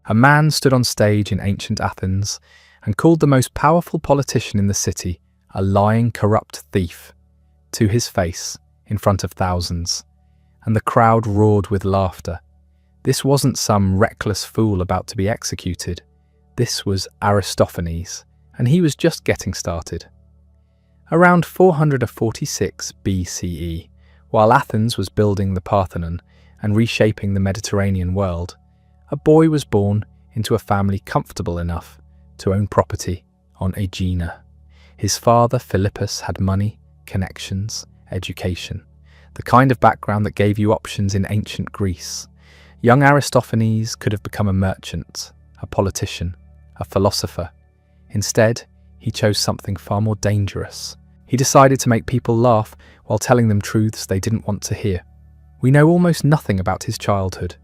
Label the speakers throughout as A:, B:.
A: A man stood on stage in ancient Athens and called the most powerful politician in the city a lying, corrupt thief to his face in front of thousands, and the crowd roared with laughter. This wasn't some reckless fool about to be executed. This was Aristophanes, and he was just getting started. Around 446 BCE, while Athens was building the Parthenon and reshaping the Mediterranean world, a boy was born into a family comfortable enough to own property on Aegina. His father, Philippus, had money, connections, education, the kind of background that gave you options in ancient Greece. Young Aristophanes could have become a merchant, a politician, a philosopher. Instead, he chose something far more dangerous. He decided to make people laugh while telling them truths they didn't want to hear. We know almost nothing about his childhood.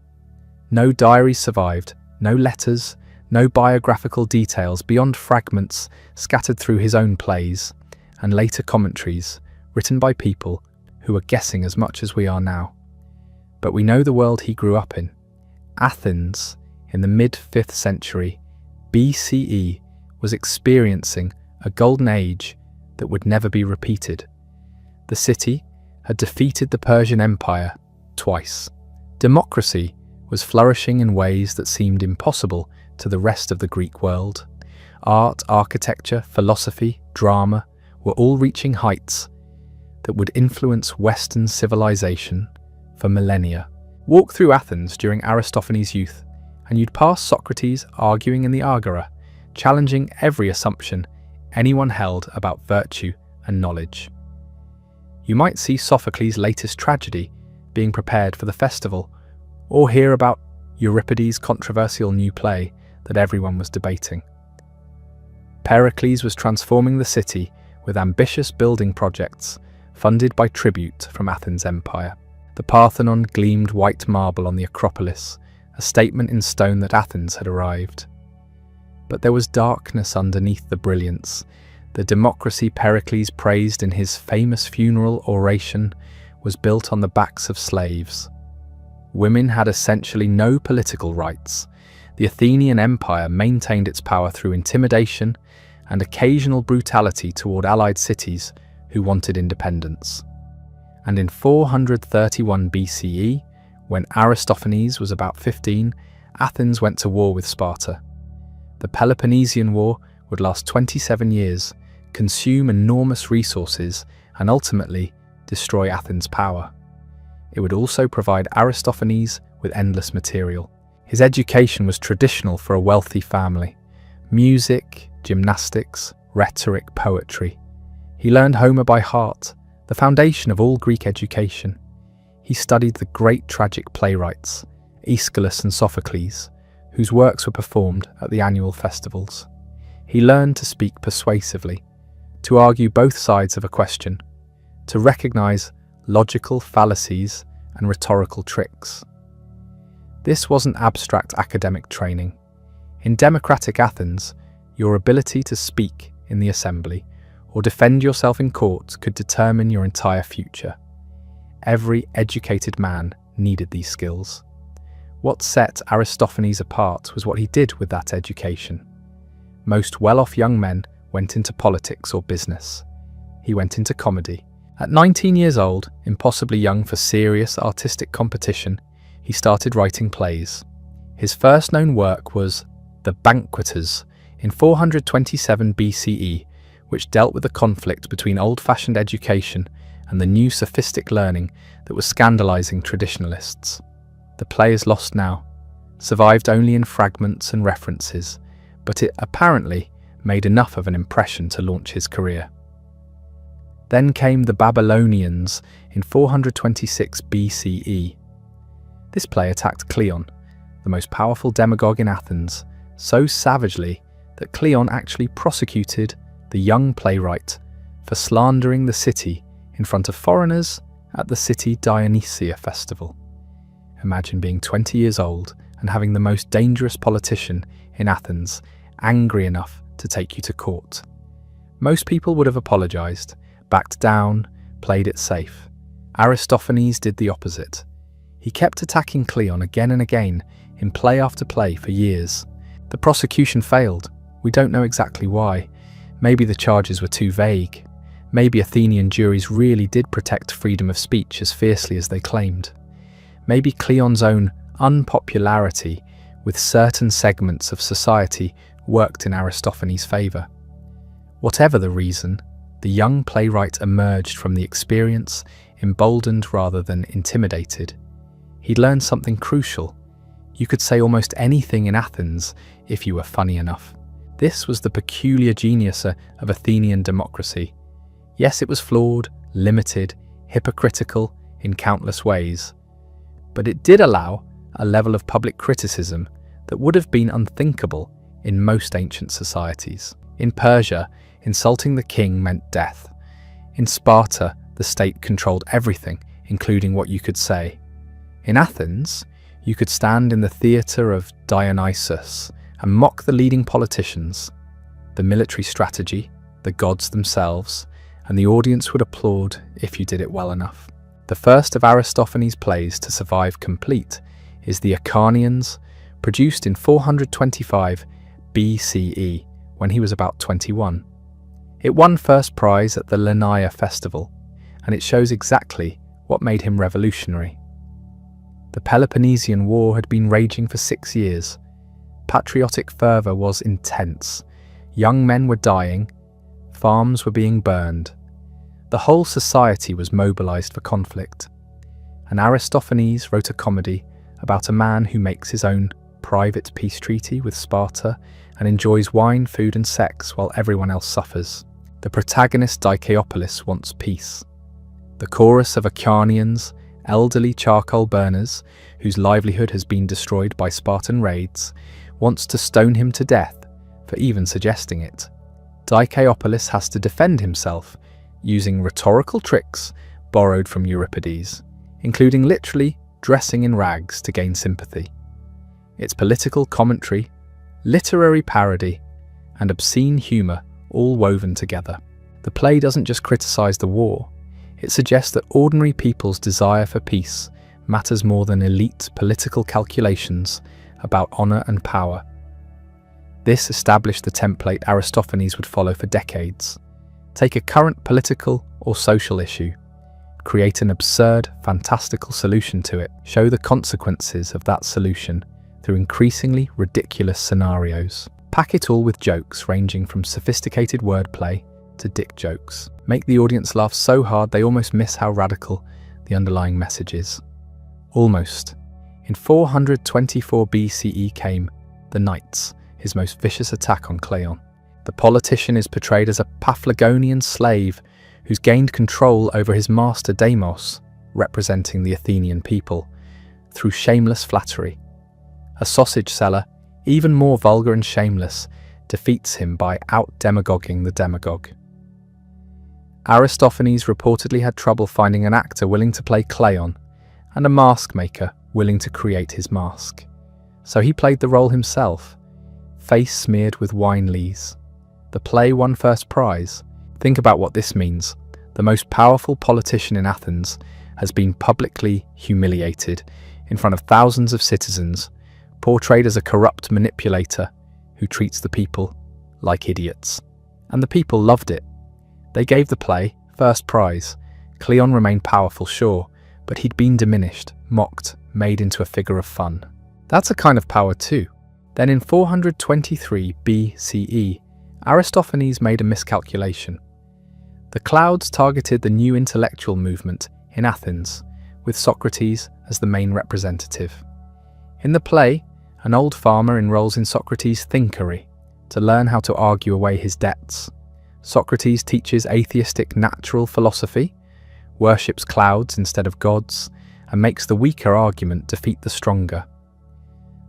A: No diaries survived, no letters, no biographical details beyond fragments scattered through his own plays and later commentaries written by people who were guessing as much as we are now. But we know the world he grew up in. Athens, in the mid-5th century BCE, was experiencing a golden age that would never be repeated. The city had defeated the Persian Empire twice. Democracy was flourishing in ways that seemed impossible to the rest of the Greek world. Art, architecture, philosophy, drama were all reaching heights that would influence Western civilization for millennia. Walk through Athens during Aristophanes' youth, and you'd pass Socrates arguing in the Agora, challenging every assumption anyone held about virtue and knowledge. You might see Sophocles' latest tragedy being prepared for the festival, or hear about Euripides' controversial new play that everyone was debating. Pericles was transforming the city with ambitious building projects funded by tribute from Athens' empire. The Parthenon gleamed white marble on the Acropolis, a statement in stone that Athens had arrived. But there was darkness underneath the brilliance. The democracy Pericles praised in his famous funeral oration was built on the backs of slaves. Women had essentially no political rights. The Athenian Empire maintained its power through intimidation and occasional brutality toward allied cities who wanted independence. And in 431 BCE, when Aristophanes was about 15, Athens went to war with Sparta. The Peloponnesian War would last 27 years, consume enormous resources, and ultimately destroy Athens' power. It would also provide Aristophanes with endless material. His education was traditional for a wealthy family: music, gymnastics, rhetoric, poetry. He learned Homer by heart, the foundation of all Greek education. He studied the great tragic playwrights, Aeschylus and Sophocles, whose works were performed at the annual festivals. He learned to speak persuasively, to argue both sides of a question, to recognize logical fallacies and rhetorical tricks. This wasn't abstract academic training. In democratic Athens, your ability to speak in the assembly or defend yourself in court could determine your entire future. Every educated man needed these skills. What set Aristophanes apart was what he did with that education. Most well-off young men went into politics or business. He went into comedy. At 19 years old, impossibly young for serious artistic competition, he started writing plays. His first known work was The Banqueters in 427 BCE, which dealt with the conflict between old-fashioned education and the new sophistic learning that was scandalizing traditionalists. The play is lost now, survived only in fragments and references, but it apparently made enough of an impression to launch his career. Then came The Babylonians in 426 BCE. This play attacked Cleon, the most powerful demagogue in Athens, so savagely that Cleon actually prosecuted the young playwright for slandering the city in front of foreigners at the city Dionysia festival. Imagine being 20 years old and having the most dangerous politician in Athens angry enough to take you to court. Most people would have apologized, backed down, played it safe. Aristophanes did the opposite. He kept attacking Cleon again and again, in play after play for years. The prosecution failed. We don't know exactly why. Maybe the charges were too vague. Maybe Athenian juries really did protect freedom of speech as fiercely as they claimed. Maybe Cleon's own unpopularity with certain segments of society worked in Aristophanes' favour. Whatever the reason, the young playwright emerged from the experience emboldened rather than intimidated. He'd learned something crucial. You could say almost anything in Athens if you were funny enough. This was the peculiar genius of Athenian democracy. Yes, it was flawed, limited, hypocritical in countless ways, but it did allow a level of public criticism that would have been unthinkable in most ancient societies. In Persia, insulting the king meant death. In Sparta, the state controlled everything, including what you could say. In Athens, you could stand in the theatre of Dionysus and mock the leading politicians, the military strategy, the gods themselves, and the audience would applaud if you did it well enough. The first of Aristophanes' plays to survive complete is the Acharnians, produced in 425 BCE, when he was about 21. It won first prize at the Lernaea festival, and it shows exactly what made him revolutionary. The Peloponnesian War had been raging for 6 years. Patriotic fervour was intense. Young men were dying. Farms were being burned. The whole society was mobilised for conflict. And Aristophanes wrote a comedy about a man who makes his own private peace treaty with Sparta and enjoys wine, food and sex while everyone else suffers. The protagonist Dicaeopolis wants peace. The chorus of Acharnians, elderly charcoal burners whose livelihood has been destroyed by Spartan raids, wants to stone him to death for even suggesting it. Dicaeopolis has to defend himself using rhetorical tricks borrowed from Euripides, including literally dressing in rags to gain sympathy. It's political commentary, literary parody, and obscene humour all woven together. The play doesn't just criticise the war, it suggests that ordinary people's desire for peace matters more than elite political calculations about honour and power. This established the template Aristophanes would follow for decades. Take a current political or social issue, create an absurd, fantastical solution to it, show the consequences of that solution through increasingly ridiculous scenarios. Pack it all with jokes ranging from sophisticated wordplay to dick jokes. Make the audience laugh so hard they almost miss how radical the underlying message is. Almost. In 424 BCE came the Knights, his most vicious attack on Cleon. The politician is portrayed as a Paphlagonian slave who's gained control over his master Deimos, representing the Athenian people, through shameless flattery. A sausage seller, even more vulgar and shameless, defeats him by out-demagoguing the demagogue. Aristophanes reportedly had trouble finding an actor willing to play Cleon and a mask maker willing to create his mask. So he played the role himself, face smeared with wine lees. The play won first prize. Think about what this means. The most powerful politician in Athens has been publicly humiliated in front of thousands of citizens, portrayed as a corrupt manipulator who treats the people like idiots. And the people loved it. They gave the play first prize. Cleon remained powerful, sure, but he'd been diminished, mocked, made into a figure of fun. That's a kind of power too. Then in 423 BCE, Aristophanes made a miscalculation. The clouds targeted the new intellectual movement in Athens, with Socrates as the main representative. In the play, an old farmer enrolls in Socrates' thinkery to learn how to argue away his debts. Socrates teaches atheistic natural philosophy, worships clouds instead of gods, and makes the weaker argument defeat the stronger.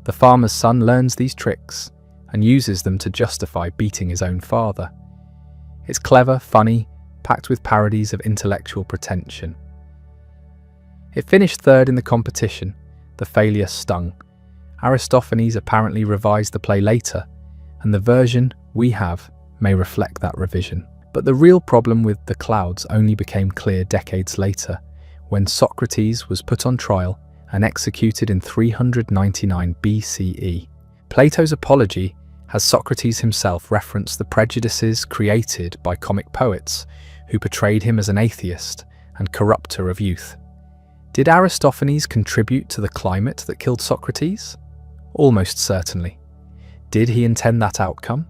A: The farmer's son learns these tricks and uses them to justify beating his own father. It's clever, funny, packed with parodies of intellectual pretension. It finished third in the competition. The failure stung. Aristophanes apparently revised the play later, and the version we have may reflect that revision. But the real problem with the clouds only became clear decades later, when Socrates was put on trial and executed in 399 BCE. Plato's Apology has Socrates himself reference the prejudices created by comic poets who portrayed him as an atheist and corrupter of youth. Did Aristophanes contribute to the climate that killed Socrates? Almost certainly. Did he intend that outcome?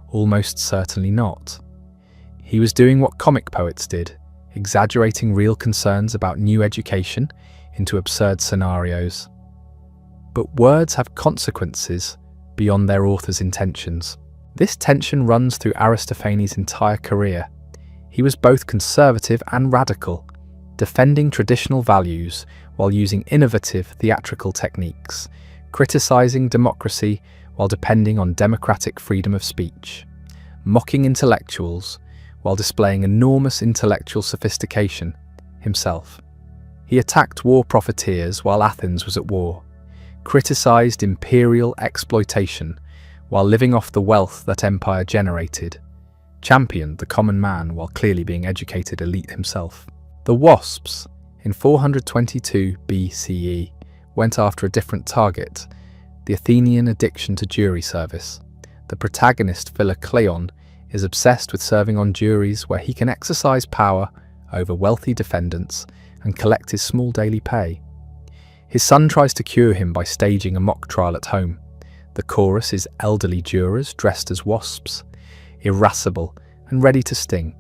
A: Almost certainly not. He was doing what comic poets did, exaggerating real concerns about new education into absurd scenarios. But words have consequences beyond their author's intentions. This tension runs through Aristophanes' entire career. He was both conservative and radical, defending traditional values while using innovative theatrical techniques, criticizing democracy while depending on democratic freedom of speech, mocking intellectuals while displaying enormous intellectual sophistication himself. He attacked war profiteers while Athens was at war, criticized imperial exploitation while living off the wealth that empire generated, championed the common man while clearly being educated elite himself. The wasps, in 422 BCE, went after a different target, the Athenian addiction to jury service. The protagonist Philocleon is obsessed with serving on juries where he can exercise power over wealthy defendants and collect his small daily pay. His son tries to cure him by staging a mock trial at home. The chorus is elderly jurors dressed as wasps, irascible and ready to sting.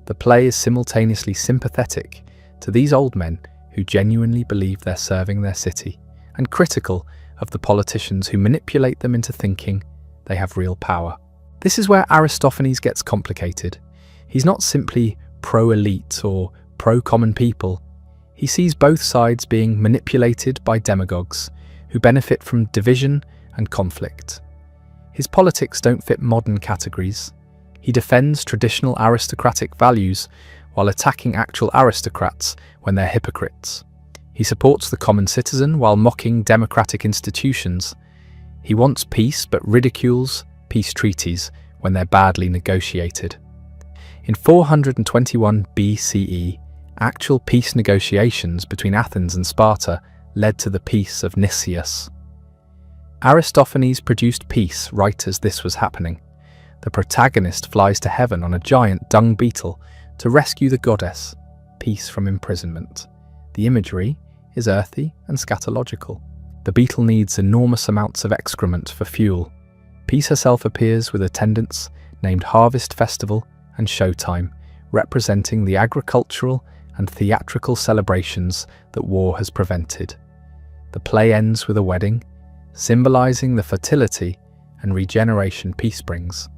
A: The play is simultaneously sympathetic to these old men who genuinely believe they're serving their city, and critical of the politicians who manipulate them into thinking they have real power. This is where Aristophanes gets complicated. He's not simply pro-elite or pro-common people. He sees both sides being manipulated by demagogues who benefit from division and conflict. His politics don't fit modern categories. He defends traditional aristocratic values while attacking actual aristocrats when they're hypocrites. He supports the common citizen while mocking democratic institutions. He wants peace but ridicules peace treaties when they're badly negotiated. In 421 BCE, actual peace negotiations between Athens and Sparta led to the Peace of Nicias. Aristophanes produced peace right as this was happening. The protagonist flies to heaven on a giant dung beetle to rescue the goddess, peace from imprisonment. The imagery is earthy and scatological. The beetle needs enormous amounts of excrement for fuel. Peace herself appears with attendants named Harvest Festival and Showtime, representing the agricultural and theatrical celebrations that war has prevented. The play ends with a wedding, symbolizing the fertility and regeneration peace brings.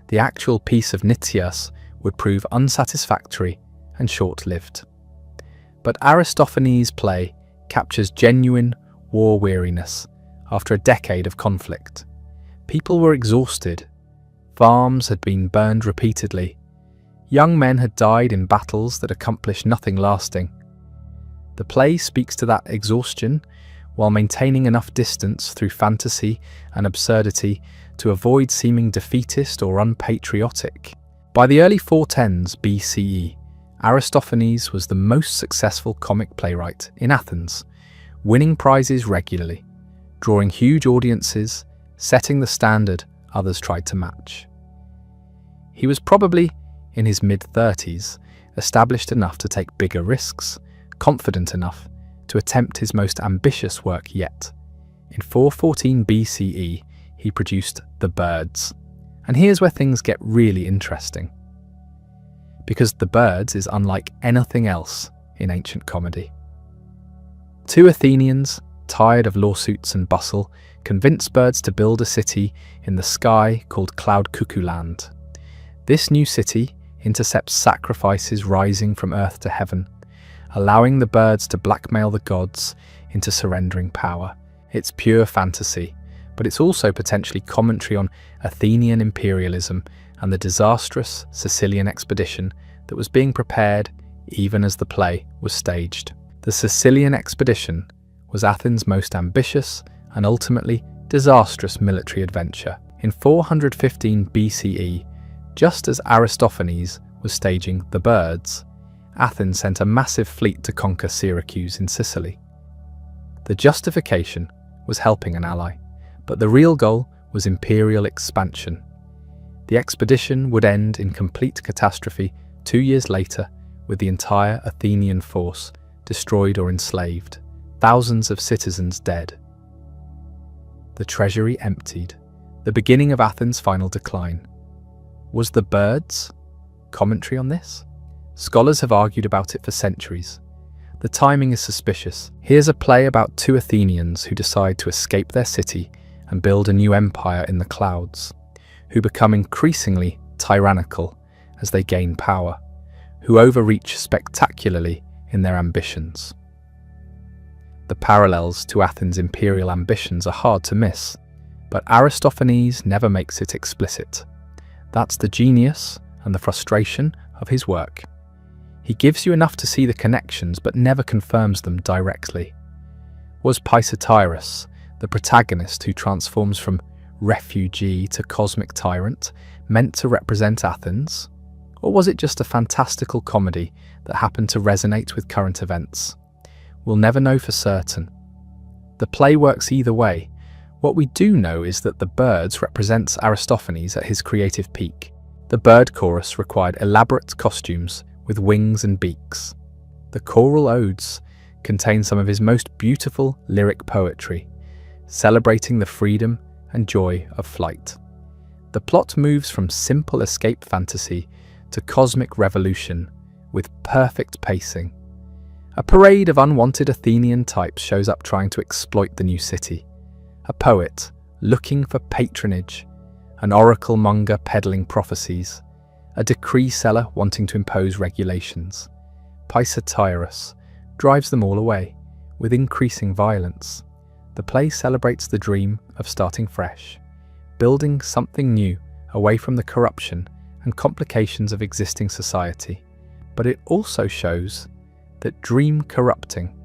A: The actual Peace of Nicias would prove unsatisfactory and short-lived. But Aristophanes' play captures genuine war weariness after a decade of conflict. People were exhausted. Farms had been burned repeatedly. Young men had died in battles that accomplished nothing lasting. The play speaks to that exhaustion while maintaining enough distance through fantasy and absurdity to avoid seeming defeatist or unpatriotic. By the early 410s BCE, Aristophanes was the most successful comic playwright in Athens, winning prizes regularly, drawing huge audiences, setting the standard others tried to match. He was probably in his mid-30s, established enough to take bigger risks, confident enough to attempt his most ambitious work yet. In 414 BCE, he produced The Birds. And here's where things get really interesting. Because The Birds is unlike anything else in ancient comedy. Two Athenians, tired of lawsuits and bustle, convince birds to build a city in the sky called Cloud Cuckoo Land. This new city intercepts sacrifices rising from earth to heaven, allowing the birds to blackmail the gods into surrendering power. It's pure fantasy, but it's also potentially commentary on Athenian imperialism and the disastrous Sicilian expedition that was being prepared even as the play was staged. The Sicilian expedition was Athens' most ambitious and ultimately disastrous military adventure. In 415 BCE, just as Aristophanes was staging The Birds, Athens sent a massive fleet to conquer Syracuse in Sicily. The justification was helping an ally, but the real goal was imperial expansion. The expedition would end in complete catastrophe 2 years later, with the entire Athenian force destroyed or enslaved, thousands of citizens dead. The treasury emptied, the beginning of Athens' final decline. Was the birds? Commentary on this? Scholars have argued about it for centuries. The timing is suspicious. Here's a play about two Athenians who decide to escape their city and build a new empire in the clouds, who become increasingly tyrannical as they gain power, who overreach spectacularly in their ambitions. The parallels to Athens' imperial ambitions are hard to miss, but Aristophanes never makes it explicit. That's the genius and the frustration of his work. He gives you enough to see the connections but never confirms them directly. Was Pisistratus, the protagonist who transforms from refugee to cosmic tyrant, meant to represent Athens? Or was it just a fantastical comedy that happened to resonate with current events? We'll never know for certain. The play works either way. What we do know is that the birds represents Aristophanes at his creative peak. The bird chorus required elaborate costumes with wings and beaks. The choral odes contain some of his most beautiful lyric poetry, celebrating the freedom and joy of flight. The plot moves from simple escape fantasy to cosmic revolution with perfect pacing. A parade of unwanted Athenian types shows up trying to exploit the new city. A poet looking for patronage, an oracle monger peddling prophecies, a decree seller wanting to impose regulations. Pisistratus drives them all away, with increasing violence. The play celebrates the dream of starting fresh, building something new away from the corruption and complications of existing society. But it also shows that dream corrupting,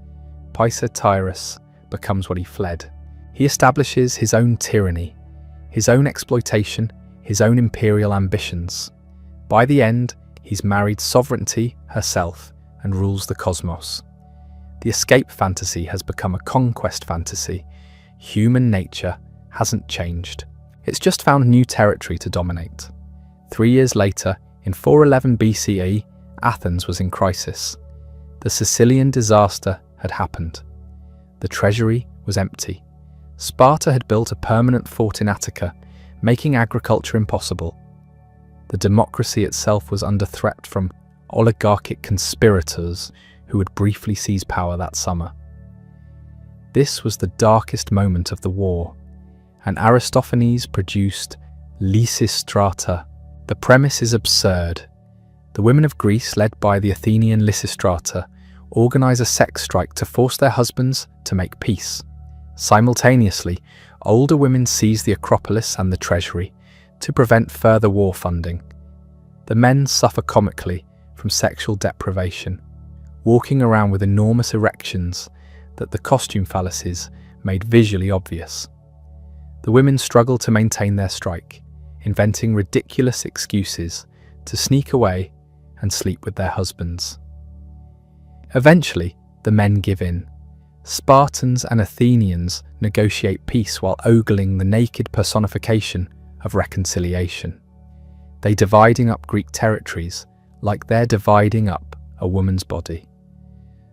A: Pisistratus becomes what he fled. He establishes his own tyranny, his own exploitation, his own imperial ambitions. By the end, he's married sovereignty herself and rules the cosmos. The escape fantasy has become a conquest fantasy. Human nature hasn't changed. It's just found new territory to dominate. 3 years later, in 411 BCE, Athens was in crisis. The Sicilian disaster had happened. The treasury was empty. Sparta had built a permanent fort in Attica, making agriculture impossible. The democracy itself was under threat from oligarchic conspirators who would briefly seize power that summer. This was the darkest moment of the war, and Aristophanes produced Lysistrata. The premise is absurd. The women of Greece, led by the Athenian Lysistrata, organize a sex strike to force their husbands to make peace. Simultaneously, older women seize the Acropolis and the treasury to prevent further war funding. The men suffer comically from sexual deprivation, walking around with enormous erections that the costume fallacies made visually obvious. The women struggle to maintain their strike, inventing ridiculous excuses to sneak away and sleep with their husbands. Eventually, the men give in. Spartans and Athenians negotiate peace while ogling the naked personification of reconciliation. They dividing up Greek territories like they're dividing up a woman's body.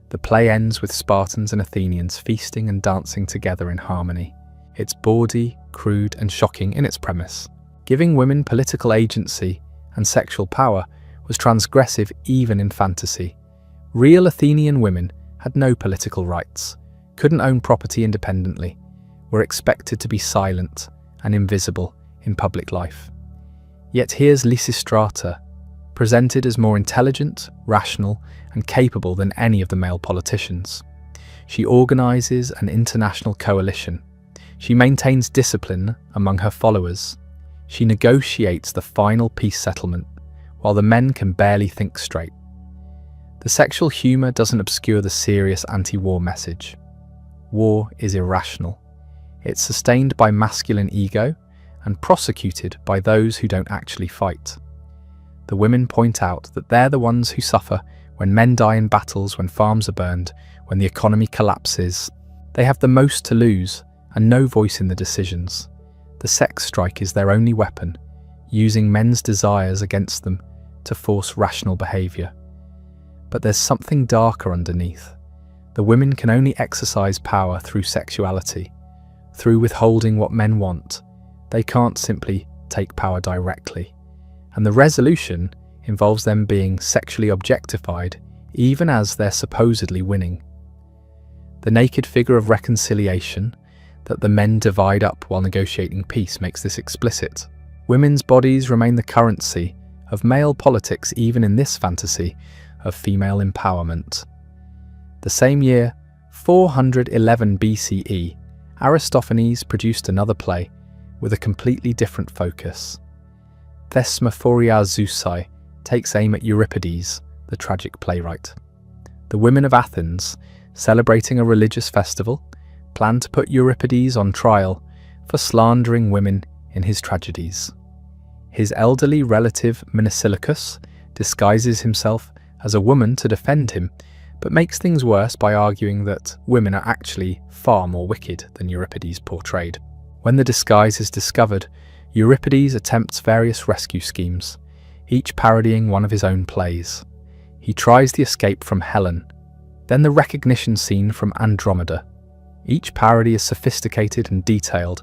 A: The play ends with Spartans and Athenians feasting and dancing together in harmony. It's bawdy, crude, and shocking in its premise. Giving women political agency and sexual power was transgressive even in fantasy. Real Athenian women had no political rights, couldn't own property independently, were expected to be silent and invisible in public life. Yet here's Lysistrata, presented as more intelligent, rational, and capable than any of the male politicians. She organises an international coalition. She maintains discipline among her followers. She negotiates the final peace settlement, while the men can barely think straight. The sexual humour doesn't obscure the serious anti-war message. War is irrational. It's sustained by masculine ego and prosecuted by those who don't actually fight. The women point out that they're the ones who suffer when men die in battles, when farms are burned, when the economy collapses. They have the most to lose and no voice in the decisions. The sex strike is their only weapon, using men's desires against them to force rational behaviour. But there's something darker underneath. The women can only exercise power through sexuality, through withholding what men want. They can't simply take power directly. And the resolution involves them being sexually objectified even as they're supposedly winning. The naked figure of reconciliation that the men divide up while negotiating peace makes this explicit. Women's bodies remain the currency of male politics even in this fantasy of female empowerment. The same year, 411 BCE, Aristophanes produced another play with a completely different focus. Thesmophoria Zeusai takes aim at Euripides, the tragic playwright. The women of Athens, celebrating a religious festival, plan to put Euripides on trial for slandering women in his tragedies. His elderly relative Mnesilicus disguises himself as a woman to defend him, but makes things worse by arguing that women are actually far more wicked than Euripides portrayed. When the disguise is discovered, Euripides attempts various rescue schemes, each parodying one of his own plays. He tries the escape from Helen, then the recognition scene from Andromeda. Each parody is sophisticated and detailed,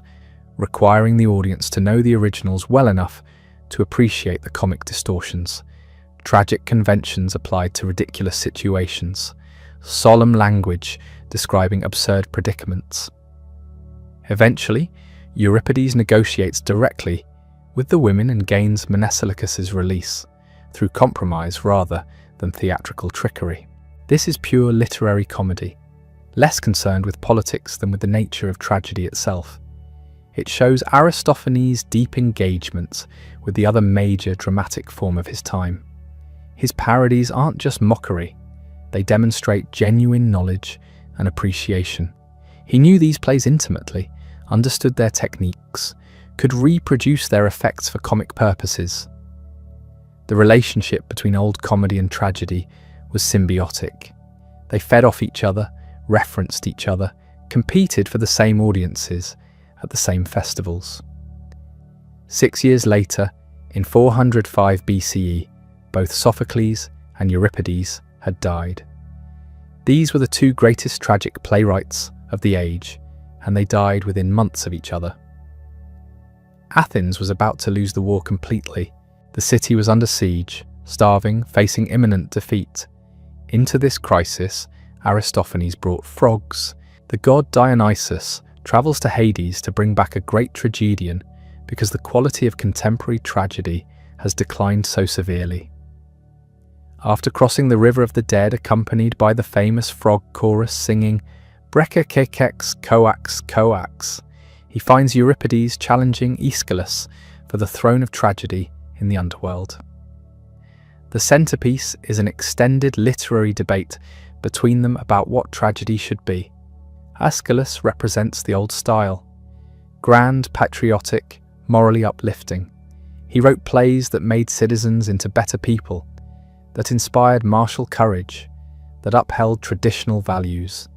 A: requiring the audience to know the originals well enough to appreciate the comic distortions, tragic conventions applied to ridiculous situations, solemn language describing absurd predicaments. Eventually, Euripides negotiates directly with the women and gains Mnesilicus's release, through compromise rather than theatrical trickery. This is pure literary comedy, less concerned with politics than with the nature of tragedy itself. It shows Aristophanes' deep engagement with the other major dramatic form of his time. His parodies aren't just mockery, they demonstrate genuine knowledge and appreciation. He knew these plays intimately, understood their techniques, could reproduce their effects for comic purposes. The relationship between old comedy and tragedy was symbiotic. They fed off each other, referenced each other, competed for the same audiences at the same festivals. 6 years later, in 405 BCE, both Sophocles and Euripides had died. These were the two greatest tragic playwrights of the age, and they died within months of each other. Athens was about to lose the war completely. The city was under siege, starving, facing imminent defeat. Into this crisis, Aristophanes brought frogs. The god Dionysus travels to Hades to bring back a great tragedian because the quality of contemporary tragedy has declined so severely. After crossing the river of the dead accompanied by the famous frog chorus singing Breca Kekex Coax Coax, he finds Euripides challenging Aeschylus for the throne of tragedy in the underworld. The centerpiece is an extended literary debate between them about what tragedy should be. Aeschylus represents the old style, grand, patriotic, morally uplifting. He wrote plays that made citizens into better people, that inspired martial courage, that upheld traditional values.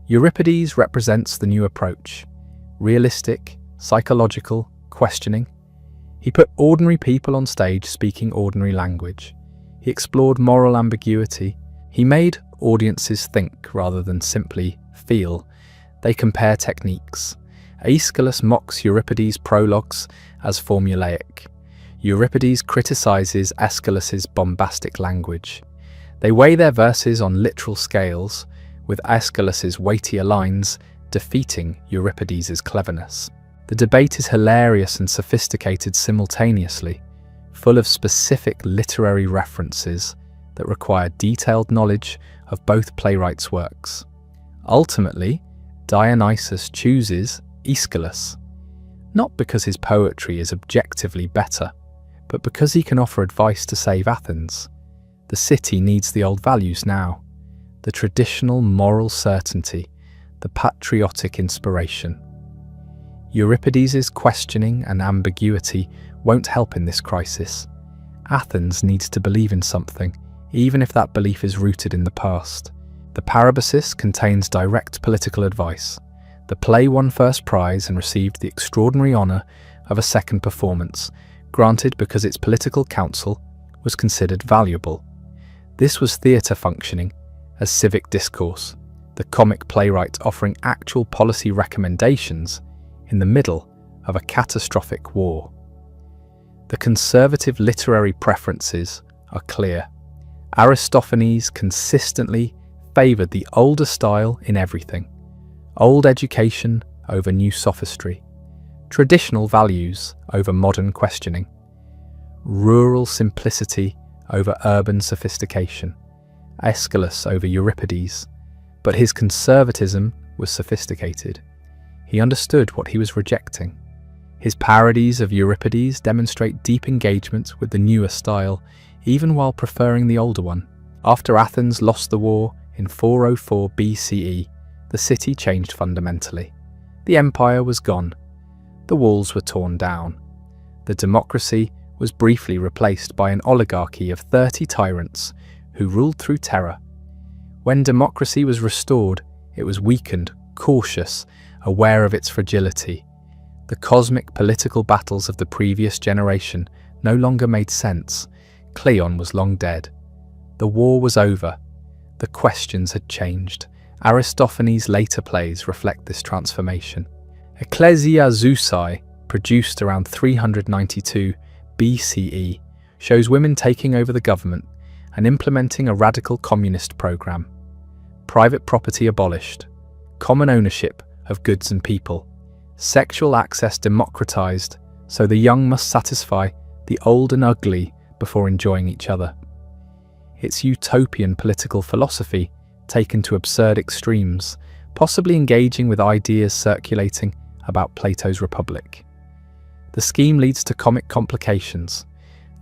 A: Euripides represents the new approach, realistic, psychological, questioning. He put ordinary people on stage speaking ordinary language. He explored moral ambiguity. He made audiences think rather than simply feel. They compare techniques. Aeschylus mocks Euripides' prologues as formulaic. Euripides criticizes Aeschylus's bombastic language. They weigh their verses on literal scales, with Aeschylus's weightier lines defeating Euripides' cleverness. The debate is hilarious and sophisticated simultaneously, full of specific literary references that require detailed knowledge of both playwrights' works. Ultimately, Dionysus chooses Aeschylus, not because his poetry is objectively better, but because he can offer advice to save Athens. The city needs the old values now, the traditional moral certainty, the patriotic inspiration. Euripides' questioning and ambiguity won't help in this crisis. Athens needs to believe in something, even if that belief is rooted in the past. The Parabasis contains direct political advice. The play won first prize and received the extraordinary honour of a second performance, granted because its political counsel was considered valuable. This was theatre functioning as civic discourse, the comic playwright offering actual policy recommendations in the middle of a catastrophic war. The conservative literary preferences are clear. Aristophanes consistently favoured the older style in everything. Old education over new sophistry. Traditional values over modern questioning. Rural simplicity over urban sophistication. Aeschylus over Euripides. But his conservatism was sophisticated. He understood what he was rejecting. His parodies of Euripides demonstrate deep engagement with the newer style, even while preferring the older one. After Athens lost the war in 404 BCE, the city changed fundamentally. The empire was gone. The walls were torn down. The democracy was briefly replaced by an oligarchy of 30 tyrants who ruled through terror. When democracy was restored, it was weakened, cautious, aware of its fragility. The cosmic political battles of the previous generation no longer made sense. Cleon was long dead. The war was over. The questions had changed. Aristophanes' later plays reflect this transformation. Ecclesia Zeusai, produced around 392 BCE, shows women taking over the government and implementing a radical communist program. Private property abolished. Common ownership of goods and people. Sexual access democratized, so the young must satisfy the old and ugly before enjoying each other. Its utopian political philosophy taken to absurd extremes, possibly engaging with ideas circulating about Plato's Republic. The scheme leads to comic complications.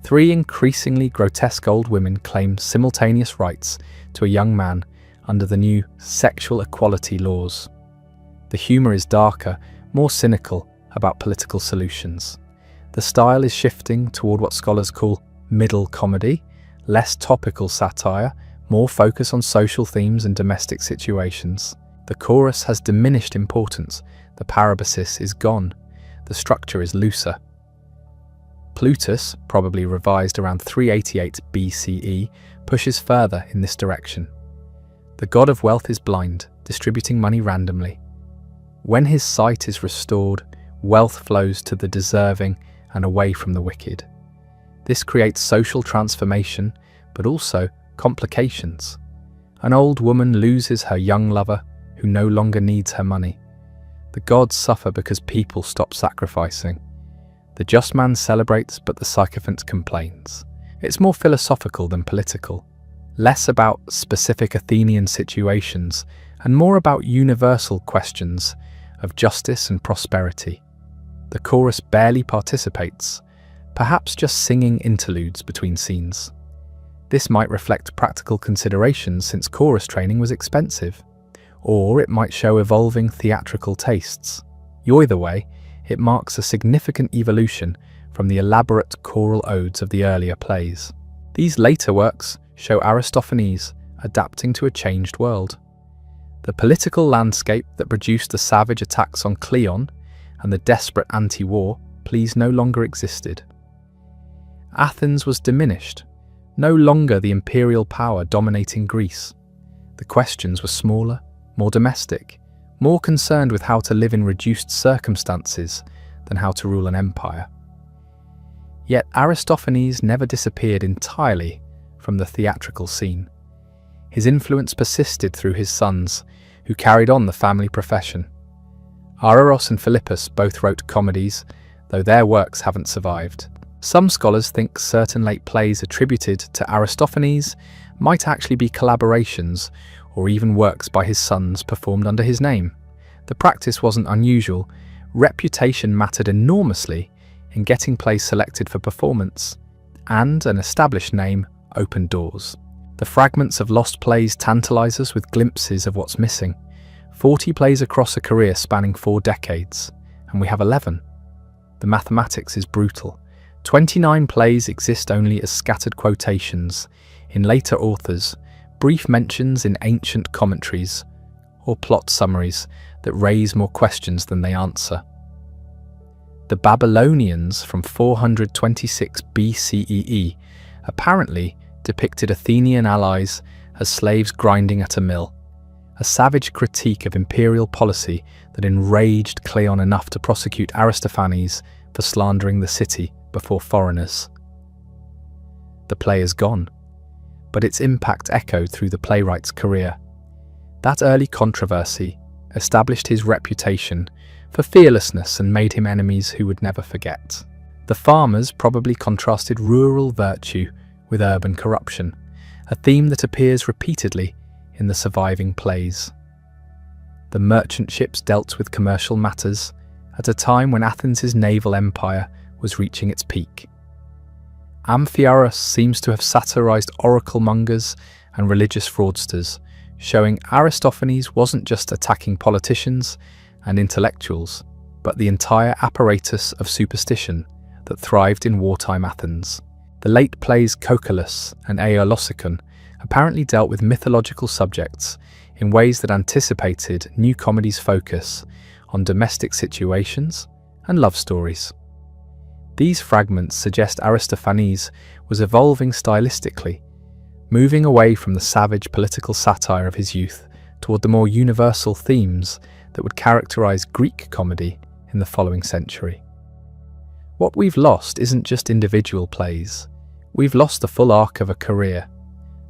A: 3 increasingly grotesque old women claim simultaneous rights to a young man under the new sexual equality laws. The humour is darker, more cynical about political solutions. The style is shifting toward what scholars call middle comedy, less topical satire, more focus on social themes and domestic situations. The chorus has diminished importance. The parabasis is gone. The structure is looser. Plutus, probably revised around 388 BCE, pushes further in this direction. The god of wealth is blind, distributing money randomly. When his sight is restored, wealth flows to the deserving and away from the wicked. This creates social transformation, but also complications. An old woman loses her young lover who no longer needs her money. The gods suffer because people stop sacrificing. The just man celebrates, but the sycophant complains. It's more philosophical than political, less about specific Athenian situations and more about universal questions of justice and prosperity. The chorus barely participates, perhaps just singing interludes between scenes. This might reflect practical considerations since chorus training was expensive, or it might show evolving theatrical tastes. Either way, it marks a significant evolution from the elaborate choral odes of the earlier plays. These later works show Aristophanes adapting to a changed world. The political landscape that produced the savage attacks on Cleon and the desperate anti-war pleas no longer existed. Athens was diminished, no longer the imperial power dominating Greece. The questions were smaller, more domestic, more concerned with how to live in reduced circumstances than how to rule an empire. Yet Aristophanes never disappeared entirely from the theatrical scene. His influence persisted through his sons, who carried on the family profession. Araros and Philippus both wrote comedies, though their works haven't survived. Some scholars think certain late plays attributed to Aristophanes might actually be collaborations or even works by his sons performed under his name. The practice wasn't unusual. Reputation mattered enormously in getting plays selected for performance, and an established name opened doors. The fragments of lost plays tantalize us with glimpses of what's missing. 40 plays across a career spanning 4 decades, and we have 11. The mathematics is brutal. 29 plays exist only as scattered quotations in later authors, brief mentions in ancient commentaries, or plot summaries that raise more questions than they answer. The Babylonians from 426 BCEE apparently depicted Athenian allies as slaves grinding at a mill, a savage critique of imperial policy that enraged Cleon enough to prosecute Aristophanes for slandering the city before foreigners. The play is gone, but its impact echoed through the playwright's career. That early controversy established his reputation for fearlessness and made him enemies who would never forget. The farmers probably contrasted rural virtue with urban corruption, a theme that appears repeatedly in the surviving plays. The merchant ships dealt with commercial matters at a time when Athens' naval empire was reaching its peak. Amphiaraus seems to have satirized oracle mongers and religious fraudsters, showing Aristophanes wasn't just attacking politicians and intellectuals, but the entire apparatus of superstition that thrived in wartime Athens. The late plays Cocalus and Aeolosicon apparently dealt with mythological subjects in ways that anticipated new comedy's focus on domestic situations and love stories. These fragments suggest Aristophanes was evolving stylistically, moving away from the savage political satire of his youth toward the more universal themes that would characterize Greek comedy in the following century. What we've lost isn't just individual plays. We've lost the full arc of a career,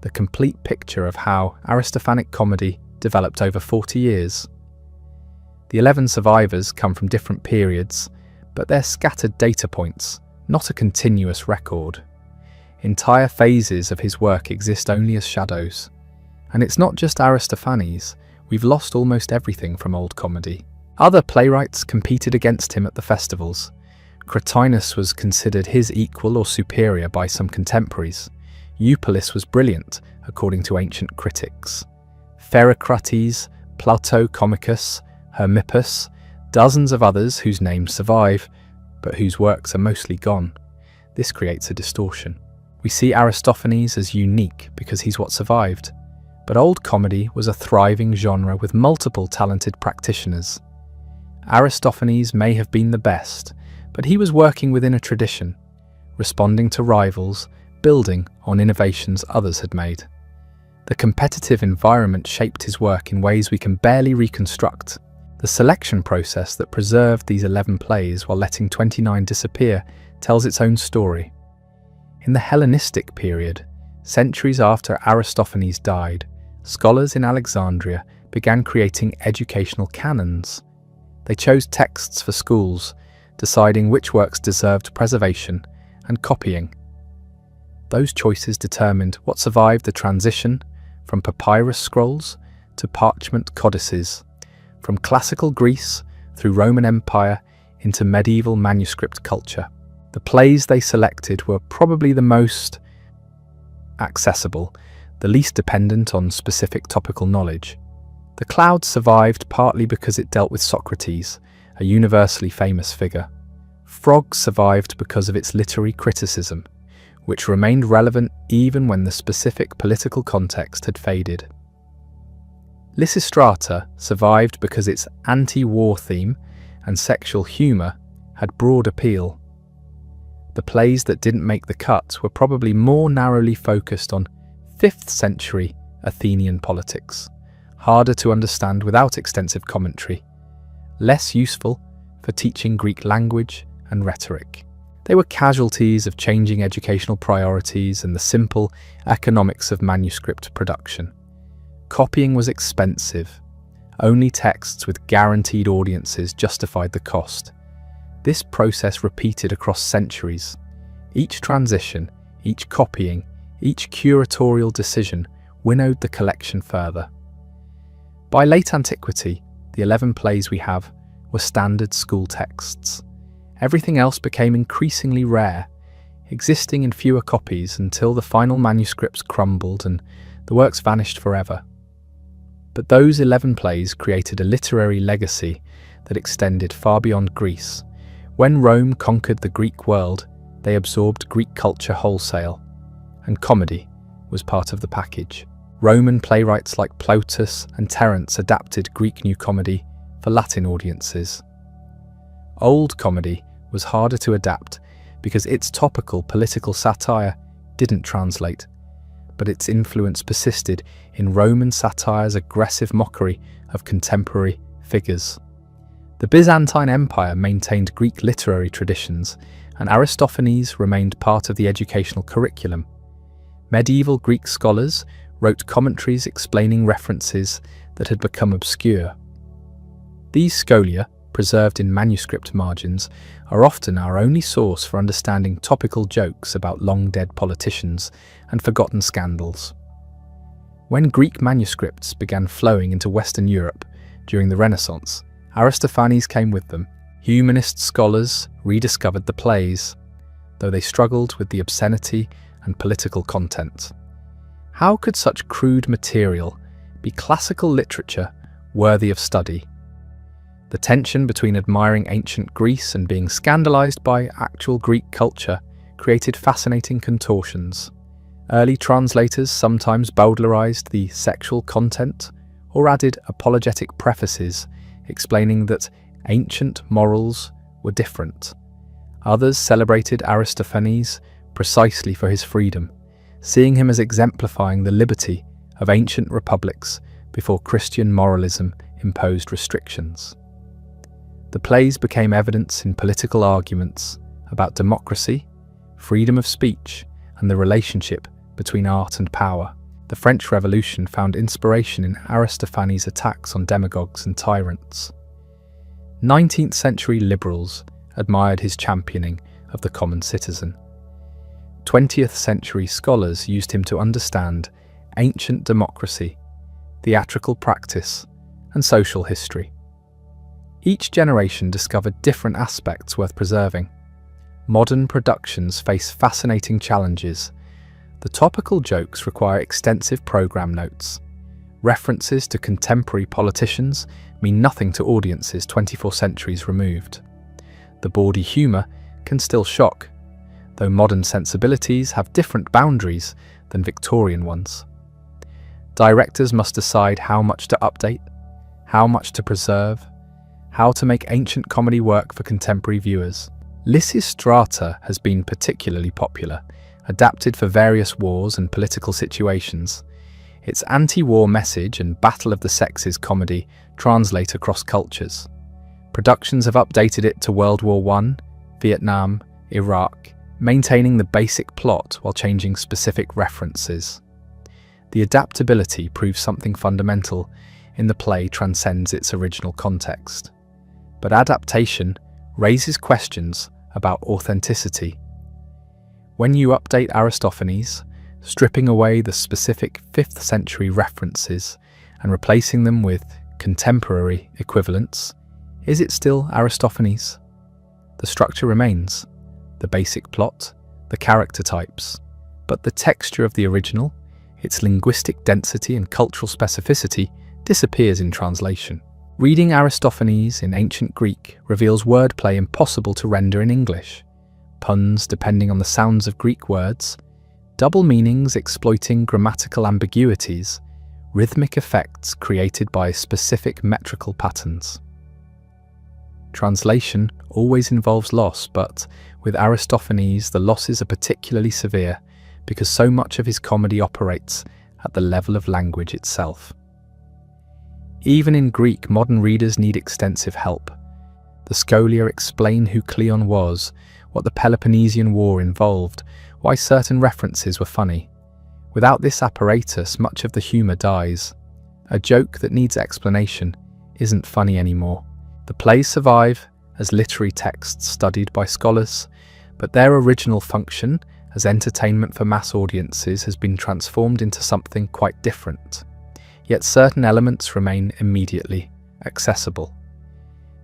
A: the complete picture of how Aristophanic comedy developed over 40 years. The 11 survivors come from different periods, but they're scattered data points, not a continuous record. Entire phases of his work exist only as shadows. And it's not just Aristophanes, we've lost almost everything from old comedy. Other playwrights competed against him at the festivals. Cratinus was considered his equal or superior by some contemporaries. Eupolis was brilliant, according to ancient critics. Pherecrates, Plato Comicus, Hermippus, dozens of others whose names survive, but whose works are mostly gone. This creates a distortion. We see Aristophanes as unique because he's what survived, but old comedy was a thriving genre with multiple talented practitioners. Aristophanes may have been the best, but he was working within a tradition, responding to rivals, building on innovations others had made. The competitive environment shaped his work in ways we can barely reconstruct. The selection process that preserved these 11 plays while letting 29 disappear tells its own story. In the Hellenistic period, centuries after Aristophanes died, scholars in Alexandria began creating educational canons. They chose texts for schools, deciding which works deserved preservation and copying. Those choices determined what survived the transition from papyrus scrolls to parchment codices, from classical Greece through Roman Empire into medieval manuscript culture. The plays they selected were probably the most accessible, the least dependent on specific topical knowledge. The Cloud survived partly because it dealt with Socrates, a universally famous figure. Frog survived because of its literary criticism, which remained relevant even when the specific political context had faded. Lysistrata survived because its anti-war theme and sexual humour had broad appeal. The plays that didn't make the cut were probably more narrowly focused on 5th century Athenian politics, harder to understand without extensive commentary, less useful for teaching Greek language and rhetoric. They were casualties of changing educational priorities and the simple economics of manuscript production. Copying was expensive. Only texts with guaranteed audiences justified the cost. This process repeated across centuries. Each transition, each copying, each curatorial decision winnowed the collection further. By late antiquity, the 11 plays we have were standard school texts. Everything else became increasingly rare, existing in fewer copies until the final manuscripts crumbled and the works vanished forever. But those 11 plays created a literary legacy that extended far beyond Greece. When Rome conquered the Greek world, they absorbed Greek culture wholesale, and comedy was part of the package. Roman playwrights like Plautus and Terence adapted Greek New Comedy for Latin audiences. Old Comedy was harder to adapt because its topical political satire didn't translate, but its influence persisted in Roman satire's aggressive mockery of contemporary figures. The Byzantine Empire maintained Greek literary traditions, and Aristophanes remained part of the educational curriculum. Medieval Greek scholars wrote commentaries explaining references that had become obscure. These scholia, preserved in manuscript margins, are often our only source for understanding topical jokes about long-dead politicians and forgotten scandals. When Greek manuscripts began flowing into Western Europe during the Renaissance, Aristophanes came with them. Humanist scholars rediscovered the plays, though they struggled with the obscenity and political content. How could such crude material be classical literature worthy of study? The tension between admiring ancient Greece and being scandalized by actual Greek culture created fascinating contortions. Early translators sometimes bowdlerized the sexual content or added apologetic prefaces explaining that ancient morals were different. Others celebrated Aristophanes precisely for his freedom, seeing him as exemplifying the liberty of ancient republics before Christian moralism imposed restrictions. The plays became evidence in political arguments about democracy, freedom of speech, and the relationship between art and power. The French Revolution found inspiration in Aristophanes' attacks on demagogues and tyrants. 19th century liberals admired his championing of the common citizen. 20th century scholars used him to understand ancient democracy, theatrical practice, and social history. Each generation discovered different aspects worth preserving. Modern productions face fascinating challenges. The topical jokes require extensive program notes. References to contemporary politicians mean nothing to audiences 24 centuries removed. The bawdy humour can still shock, though modern sensibilities have different boundaries than Victorian ones. Directors must decide how much to update, how much to preserve, how to make ancient comedy work for contemporary viewers. Lysistrata has been particularly popular, adapted for various wars and political situations. Its anti-war message and battle of the sexes comedy translate across cultures. Productions have updated it to World War I, Vietnam, Iraq, maintaining the basic plot while changing specific references. The adaptability proves something fundamental in the play transcends its original context. But adaptation raises questions about authenticity. When you update Aristophanes, stripping away the specific 5th century references and replacing them with contemporary equivalents, is it still Aristophanes? The structure remains, the basic plot, the character types, but the texture of the original, its linguistic density and cultural specificity, disappears in translation. Reading Aristophanes in ancient Greek reveals wordplay impossible to render in English, puns depending on the sounds of Greek words, double meanings exploiting grammatical ambiguities, rhythmic effects created by specific metrical patterns. Translation always involves loss, but with Aristophanes the losses are particularly severe because so much of his comedy operates at the level of language itself. Even in Greek, modern readers need extensive help. The scholia explain who Cleon was, what the Peloponnesian War involved, why certain references were funny. Without this apparatus, much of the humour dies. A joke that needs explanation isn't funny anymore. The plays survive as literary texts studied by scholars, but their original function as entertainment for mass audiences has been transformed into something quite different. Yet certain elements remain immediately accessible.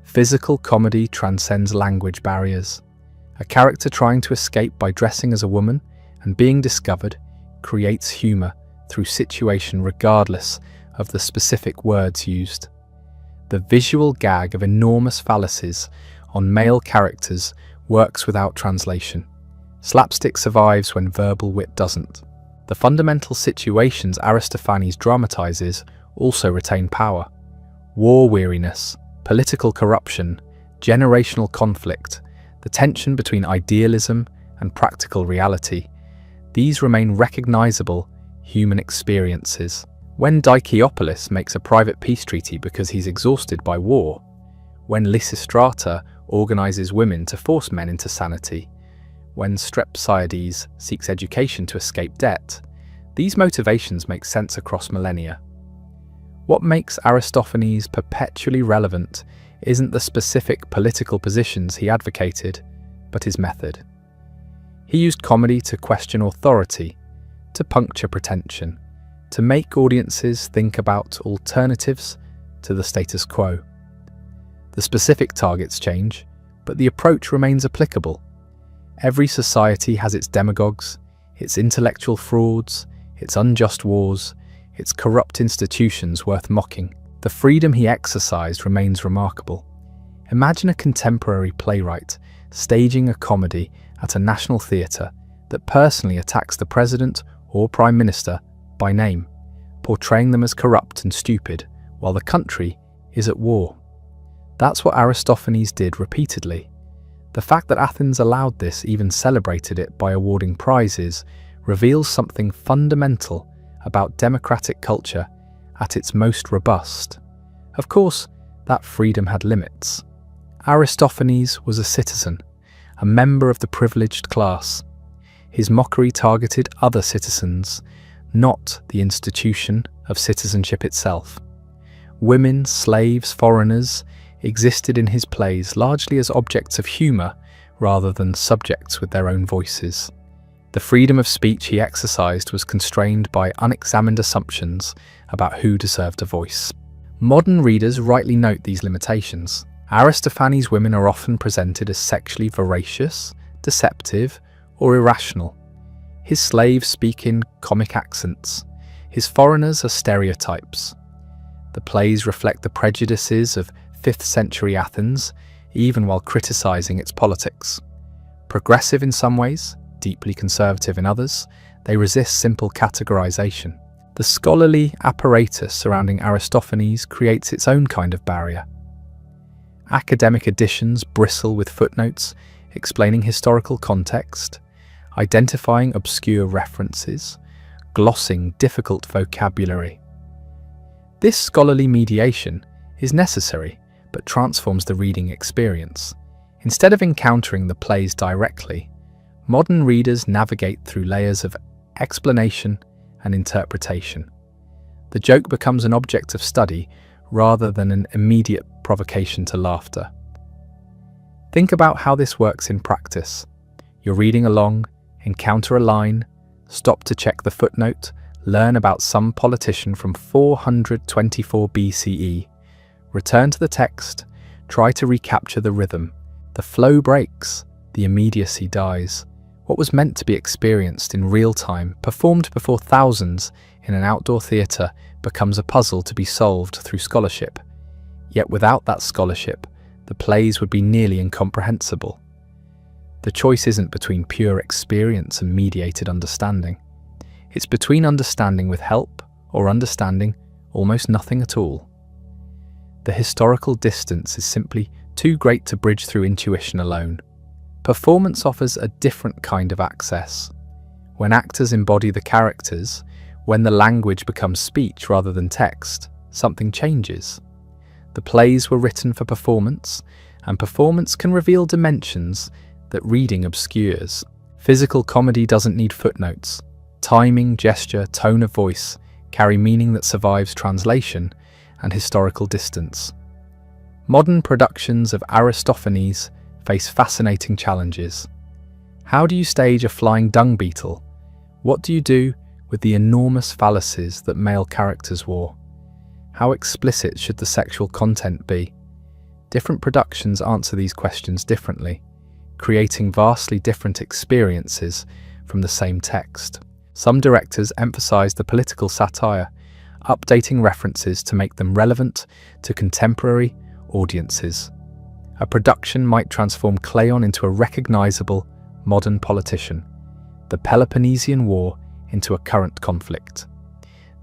A: Physical comedy transcends language barriers. A character trying to escape by dressing as a woman and being discovered creates humour through situation regardless of the specific words used. The visual gag of enormous fallacies on male characters works without translation. Slapstick survives when verbal wit doesn't. The fundamental situations Aristophanes dramatizes also retain power. War weariness, political corruption, generational conflict, the tension between idealism and practical reality. These remain recognizable human experiences. When Dicaeopolis makes a private peace treaty because he's exhausted by war, when Lysistrata organizes women to force men into sanity, when Strepsiades seeks education to escape debt, these motivations make sense across millennia. What makes Aristophanes perpetually relevant isn't the specific political positions he advocated, but his method. He used comedy to question authority, to puncture pretension, to make audiences think about alternatives to the status quo. The specific targets change, but the approach remains applicable. Every society has its demagogues, its intellectual frauds, its unjust wars, its corrupt institutions worth mocking. The freedom he exercised remains remarkable. Imagine a contemporary playwright staging a comedy at a national theatre that personally attacks the president or prime minister by name, portraying them as corrupt and stupid while the country is at war. That's what Aristophanes did repeatedly. The fact that Athens allowed this, even celebrated it by awarding prizes, reveals something fundamental about democratic culture at its most robust. Of course, that freedom had limits. Aristophanes was a citizen, a member of the privileged class. His mockery targeted other citizens, not the institution of citizenship itself. Women, slaves, foreigners existed in his plays largely as objects of humour rather than subjects with their own voices. The freedom of speech he exercised was constrained by unexamined assumptions about who deserved a voice. Modern readers rightly note these limitations. Aristophanes' women are often presented as sexually voracious, deceptive, or irrational. His slaves speak in comic accents. His foreigners are stereotypes. The plays reflect the prejudices of 5th century Athens, even while criticising its politics. Progressive in some ways, deeply conservative in others, they resist simple categorization. The scholarly apparatus surrounding Aristophanes creates its own kind of barrier. Academic editions bristle with footnotes explaining historical context, identifying obscure references, glossing difficult vocabulary. This scholarly mediation is necessary, but transforms the reading experience. Instead of encountering the plays directly, modern readers navigate through layers of explanation and interpretation. The joke becomes an object of study rather than an immediate provocation to laughter. Think about how this works in practice. You're reading along, encounter a line, stop to check the footnote, learn about some politician from 424 BCE, return to the text, try to recapture the rhythm. The flow breaks, the immediacy dies. What was meant to be experienced in real time, performed before thousands in an outdoor theatre, becomes a puzzle to be solved through scholarship. Yet without that scholarship, the plays would be nearly incomprehensible. The choice isn't between pure experience and mediated understanding. It's between understanding with help or understanding almost nothing at all. The historical distance is simply too great to bridge through intuition alone. Performance offers a different kind of access. When actors embody the characters, when the language becomes speech rather than text, something changes. The plays were written for performance, and performance can reveal dimensions that reading obscures. Physical comedy doesn't need footnotes. Timing, gesture, tone of voice carry meaning that survives translation and historical distance. Modern productions of Aristophanes face fascinating challenges. How do you stage a flying dung beetle? What do you do with the enormous fallacies that male characters wore? How explicit should the sexual content be? Different productions answer these questions differently, creating vastly different experiences from the same text. Some directors emphasize the political satire, updating references to make them relevant to contemporary audiences. A production might transform Cleon into a recognizable modern politician. The Peloponnesian War into a current conflict.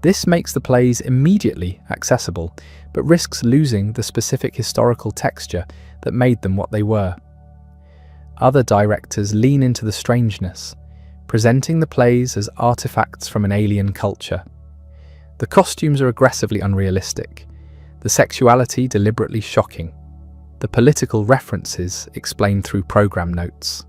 A: This makes the plays immediately accessible, but risks losing the specific historical texture that made them what they were. Other directors lean into the strangeness, presenting the plays as artifacts from an alien culture. The costumes are aggressively unrealistic, the sexuality deliberately shocking, the political references explained through program notes.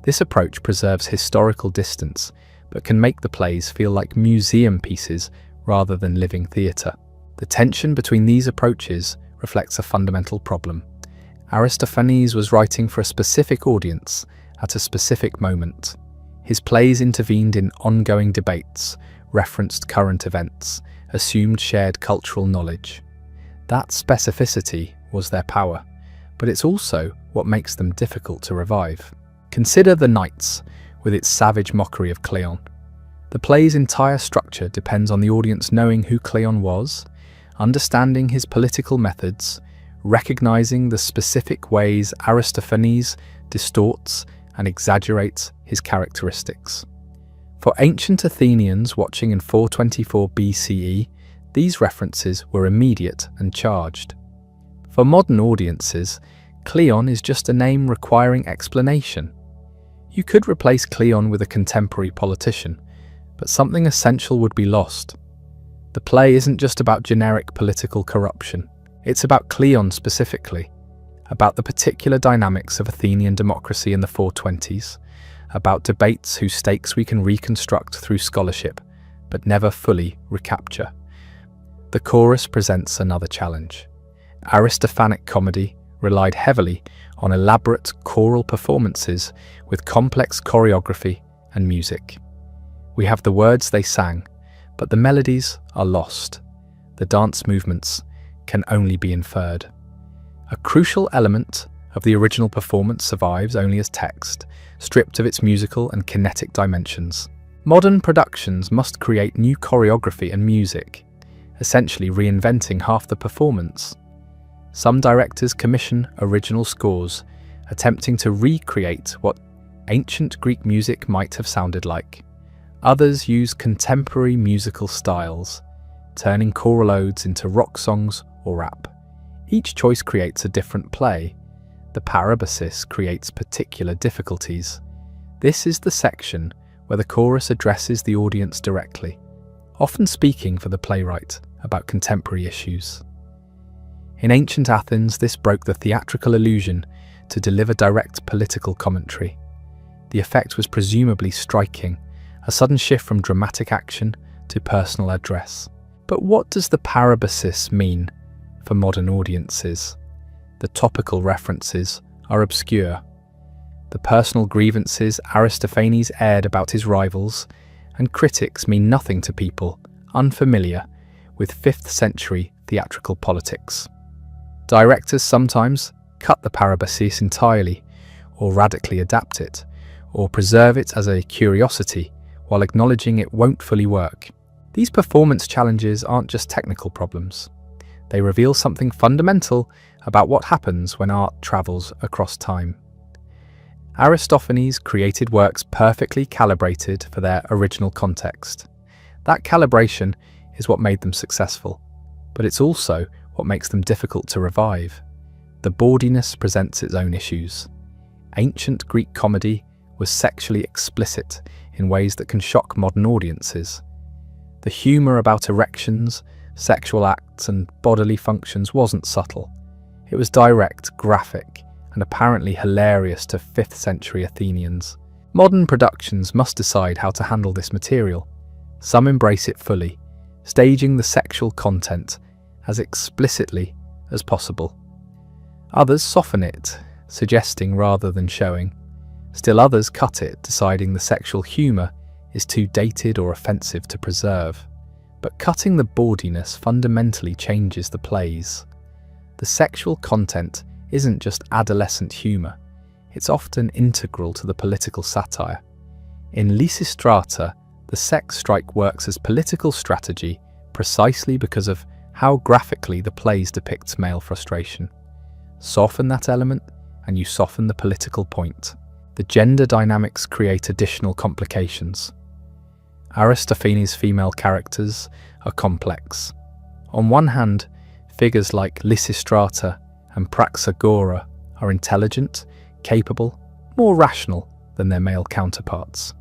A: This approach preserves historical distance, but can make the plays feel like museum pieces rather than living theatre. The tension between these approaches reflects a fundamental problem. Aristophanes was writing for a specific audience at a specific moment. His plays intervened in ongoing debates, referenced current events, assumed shared cultural knowledge. That specificity was their power, but it's also what makes them difficult to revive. Consider The Knights, with its savage mockery of Cleon. The play's entire structure depends on the audience knowing who Cleon was, understanding his political methods, recognizing the specific ways Aristophanes distorts and exaggerates his characteristics. For ancient Athenians watching in 424 BCE, these references were immediate and charged. For modern audiences, Cleon is just a name requiring explanation. You could replace Cleon with a contemporary politician, but something essential would be lost. The play isn't just about generic political corruption. It's about Cleon specifically, about the particular dynamics of Athenian democracy in the 420s, about debates whose stakes we can reconstruct through scholarship, but never fully recapture. The chorus presents another challenge. Aristophanic comedy relied heavily on elaborate choral performances with complex choreography and music. We have the words they sang, but the melodies are lost. The dance movements can only be inferred. A crucial element of the original performance survives only as text, stripped of its musical and kinetic dimensions. Modern productions must create new choreography and music, essentially reinventing half the performance. Some directors commission original scores, attempting to recreate what ancient Greek music might have sounded like. Others use contemporary musical styles, turning choral odes into rock songs or rap. Each choice creates a different play. The parabasis creates particular difficulties. This is the section where the chorus addresses the audience directly, often speaking for the playwright about contemporary issues. In ancient Athens, this broke the theatrical illusion to deliver direct political commentary. The effect was presumably striking, a sudden shift from dramatic action to personal address. But what does the parabasis mean for modern audiences? The topical references are obscure. The personal grievances Aristophanes aired about his rivals and critics mean nothing to people unfamiliar with 5th century theatrical politics. Directors sometimes cut the parabasis entirely, or radically adapt it, or preserve it as a curiosity while acknowledging it won't fully work. These performance challenges aren't just technical problems. They reveal something fundamental about what happens when art travels across time. Aristophanes created works perfectly calibrated for their original context. That calibration is what made them successful, but it's also what makes them difficult to revive. The bawdiness presents its own issues. Ancient Greek comedy was sexually explicit in ways that can shock modern audiences. The humour about erections, sexual acts, and bodily functions wasn't subtle. It was direct, graphic, and apparently hilarious to 5th century Athenians. Modern productions must decide how to handle this material. Some embrace it fully, staging the sexual content as explicitly as possible. Others soften it, suggesting rather than showing. Still others cut it, deciding the sexual humour is too dated or offensive to preserve. But cutting the bawdiness fundamentally changes the plays. The sexual content isn't just adolescent humour, it's often integral to the political satire. In Lysistrata, the sex strike works as political strategy precisely because of how graphically the plays depicts male frustration. Soften that element, and you soften the political point. The gender dynamics create additional complications. Aristophanes' female characters are complex. On one hand, figures like Lysistrata and Praxagora are intelligent, capable, more rational than their male counterparts.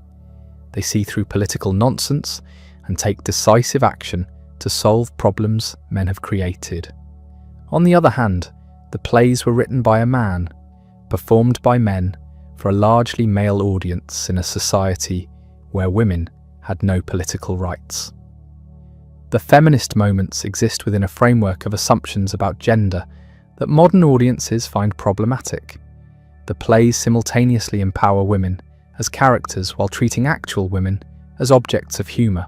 A: They see through political nonsense and take decisive action to solve problems men have created. On the other hand, the plays were written by a man, performed by men, for a largely male audience in a society where women had no political rights. The feminist moments exist within a framework of assumptions about gender that modern audiences find problematic. The plays simultaneously empower women as characters while treating actual women as objects of humour.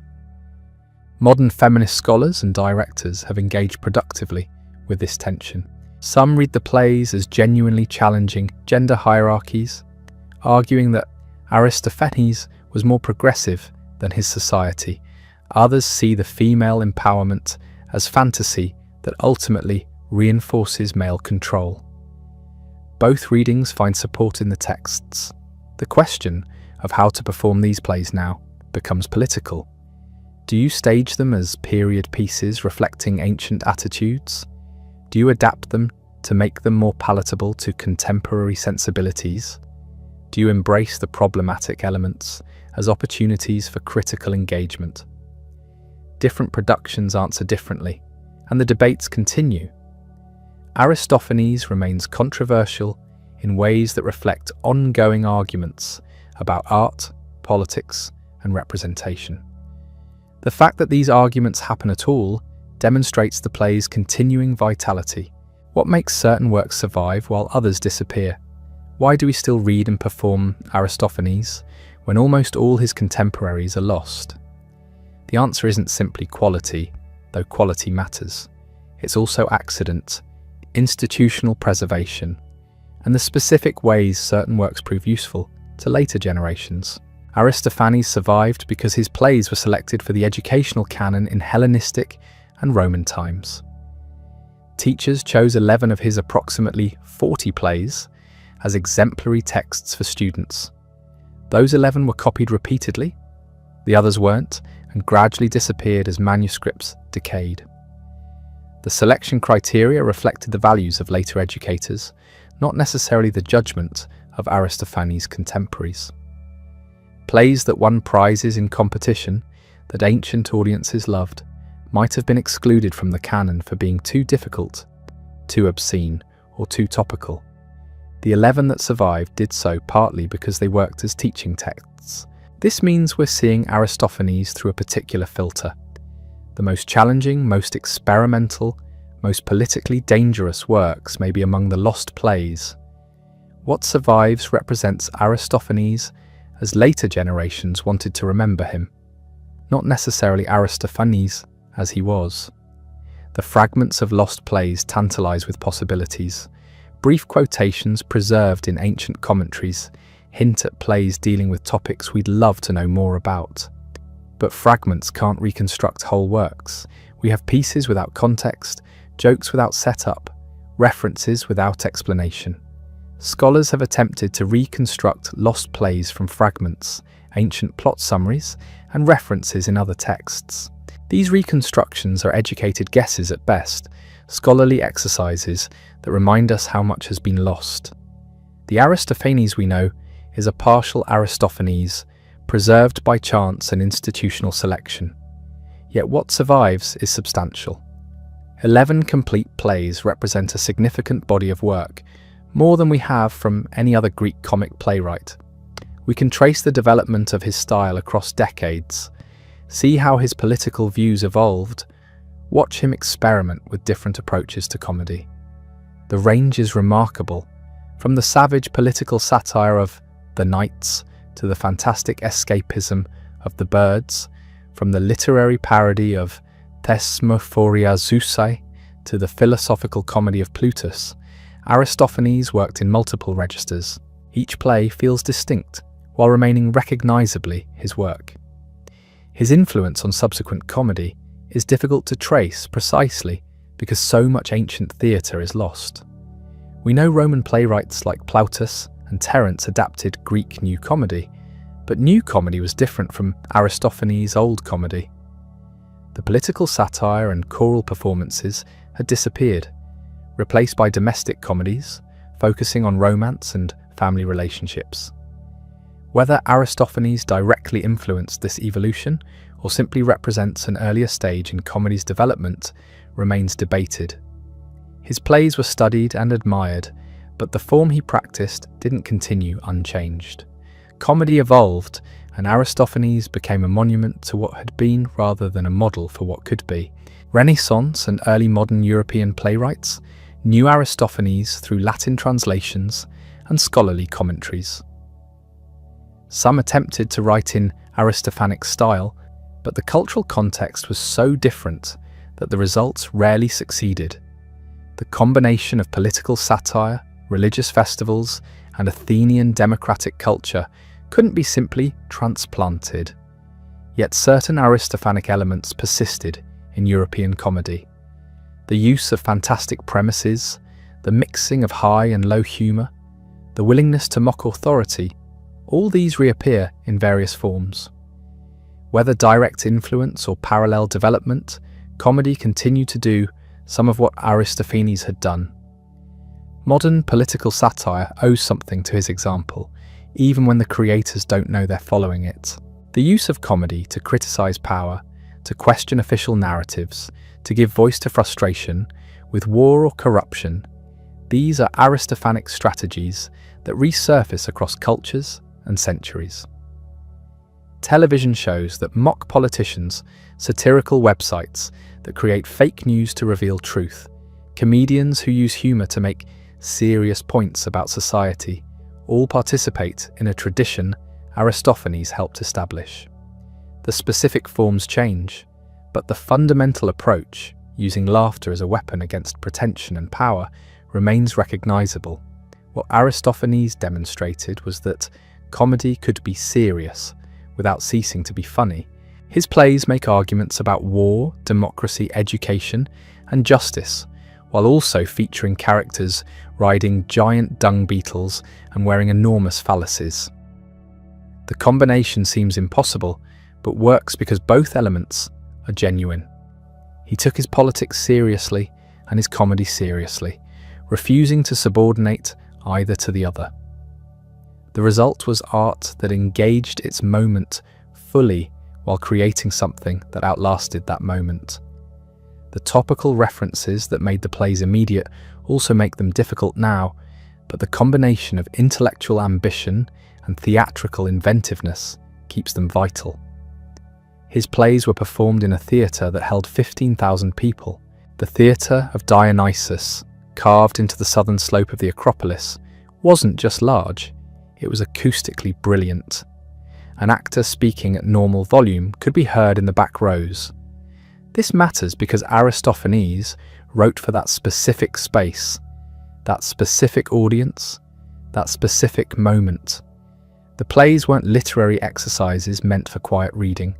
A: Modern feminist scholars and directors have engaged productively with this tension. Some read the plays as genuinely challenging gender hierarchies, arguing that Aristophanes was more progressive than his society. Others see the female empowerment as fantasy that ultimately reinforces male control. Both readings find support in the texts. The question of how to perform these plays now becomes political. Do you stage them as period pieces reflecting ancient attitudes? Do you adapt them to make them more palatable to contemporary sensibilities? Do you embrace the problematic elements as opportunities for critical engagement? Different productions answer differently, and the debates continue. Aristophanes remains controversial in ways that reflect ongoing arguments about art, politics, and representation. The fact that these arguments happen at all demonstrates the play's continuing vitality. What makes certain works survive while others disappear? Why do we still read and perform Aristophanes when almost all his contemporaries are lost? The answer isn't simply quality, though quality matters. It's also accident, institutional preservation, and the specific ways certain works prove useful to later generations. Aristophanes survived because his plays were selected for the educational canon in Hellenistic and Roman times. Teachers chose 11 of his approximately 40 plays as exemplary texts for students. Those 11 were copied repeatedly, the others weren't, and gradually disappeared as manuscripts decayed. The selection criteria reflected the values of later educators, not necessarily the judgment of Aristophanes' contemporaries. Plays that won prizes in competition that ancient audiences loved might have been excluded from the canon for being too difficult, too obscene, or too topical. The 11 that survived did so partly because they worked as teaching texts. This means we're seeing Aristophanes through a particular filter. The most challenging, most experimental, most politically dangerous works may be among the lost plays. What survives represents Aristophanes as later generations wanted to remember him, not necessarily Aristophanes as he was. The fragments of lost plays tantalize with possibilities. Brief quotations preserved in ancient commentaries hint at plays dealing with topics we'd love to know more about. But fragments can't reconstruct whole works. We have pieces without context, jokes without setup, references without explanation. Scholars have attempted to reconstruct lost plays from fragments, ancient plot summaries, and references in other texts. These reconstructions are educated guesses at best, scholarly exercises that remind us how much has been lost. The Aristophanes we know is a partial Aristophanes, preserved by chance and institutional selection. Yet what survives is substantial. 11 complete plays represent a significant body of work, more than we have from any other Greek comic playwright. We can trace the development of his style across decades, see how his political views evolved, watch him experiment with different approaches to comedy. The range is remarkable, from the savage political satire of The Knights to the fantastic escapism of The Birds, from the literary parody of Thesmophoria Zeusai to the philosophical comedy of Plutus. Aristophanes worked in multiple registers. Each play feels distinct, while remaining recognizably his work. His influence on subsequent comedy is difficult to trace precisely because so much ancient theatre is lost. We know Roman playwrights like Plautus and Terence adapted Greek New Comedy, But new comedy was different from Aristophanes' old comedy. The political satire and choral performances had disappeared, replaced by domestic comedies, focusing on romance and family relationships. Whether Aristophanes directly influenced this evolution or simply represents an earlier stage in comedy's development remains debated. His plays were studied and admired, but the form he practiced didn't continue unchanged. Comedy evolved, and Aristophanes became a monument to what had been rather than a model for what could be. Renaissance and early modern European playwrights knew Aristophanes through Latin translations and scholarly commentaries. Some attempted to write in Aristophanic style, but the cultural context was so different that the results rarely succeeded. The combination of political satire, religious festivals, and Athenian democratic culture couldn't be simply transplanted. Yet certain Aristophanic elements persisted in European comedy. The use of fantastic premises, the mixing of high and low humour, the willingness to mock authority, all these reappear in various forms. Whether direct influence or parallel development, comedy continued to do some of what Aristophanes had done. Modern political satire owes something to his example, even when the creators don't know they're following it. The use of comedy to criticize power, to question official narratives, to give voice to frustration with war or corruption, these are Aristophanic strategies that resurface across cultures and centuries. Television shows that mock politicians, satirical websites that create fake news to reveal truth, comedians who use humor to make serious points about society, all participate in a tradition Aristophanes helped establish. The specific forms change, but the fundamental approach, using laughter as a weapon against pretension and power, remains recognizable. What Aristophanes demonstrated was that comedy could be serious without ceasing to be funny. His plays make arguments about war, democracy, education, and justice, while also featuring characters riding giant dung beetles and wearing enormous phalluses. The combination seems impossible, but works because both elements are genuine. He took his politics seriously and his comedy seriously, refusing to subordinate either to the other. The result was art that engaged its moment fully while creating something that outlasted that moment. The topical references that made the plays immediate also make them difficult now, but the combination of intellectual ambition and theatrical inventiveness keeps them vital. His plays were performed in a theatre that held 15,000 people. The Theatre of Dionysus, carved into the southern slope of the Acropolis, wasn't just large, it was acoustically brilliant. An actor speaking at normal volume could be heard in the back rows. This matters because Aristophanes wrote for that specific space, that specific audience, that specific moment. The plays weren't literary exercises meant for quiet reading.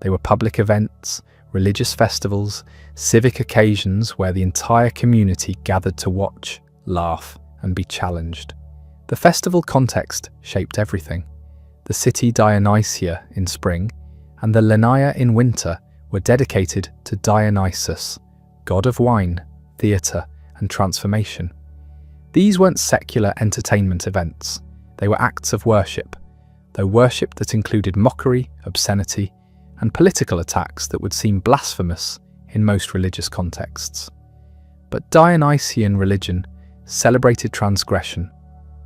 A: They were public events, religious festivals, civic occasions where the entire community gathered to watch, laugh, and be challenged. The festival context shaped everything. The city Dionysia in spring and the Lenaea in winter were dedicated to Dionysus, god of wine, theatre, and transformation. These weren't secular entertainment events, they were acts of worship, though worship that included mockery, obscenity, and political attacks that would seem blasphemous in most religious contexts. But Dionysian religion celebrated transgression,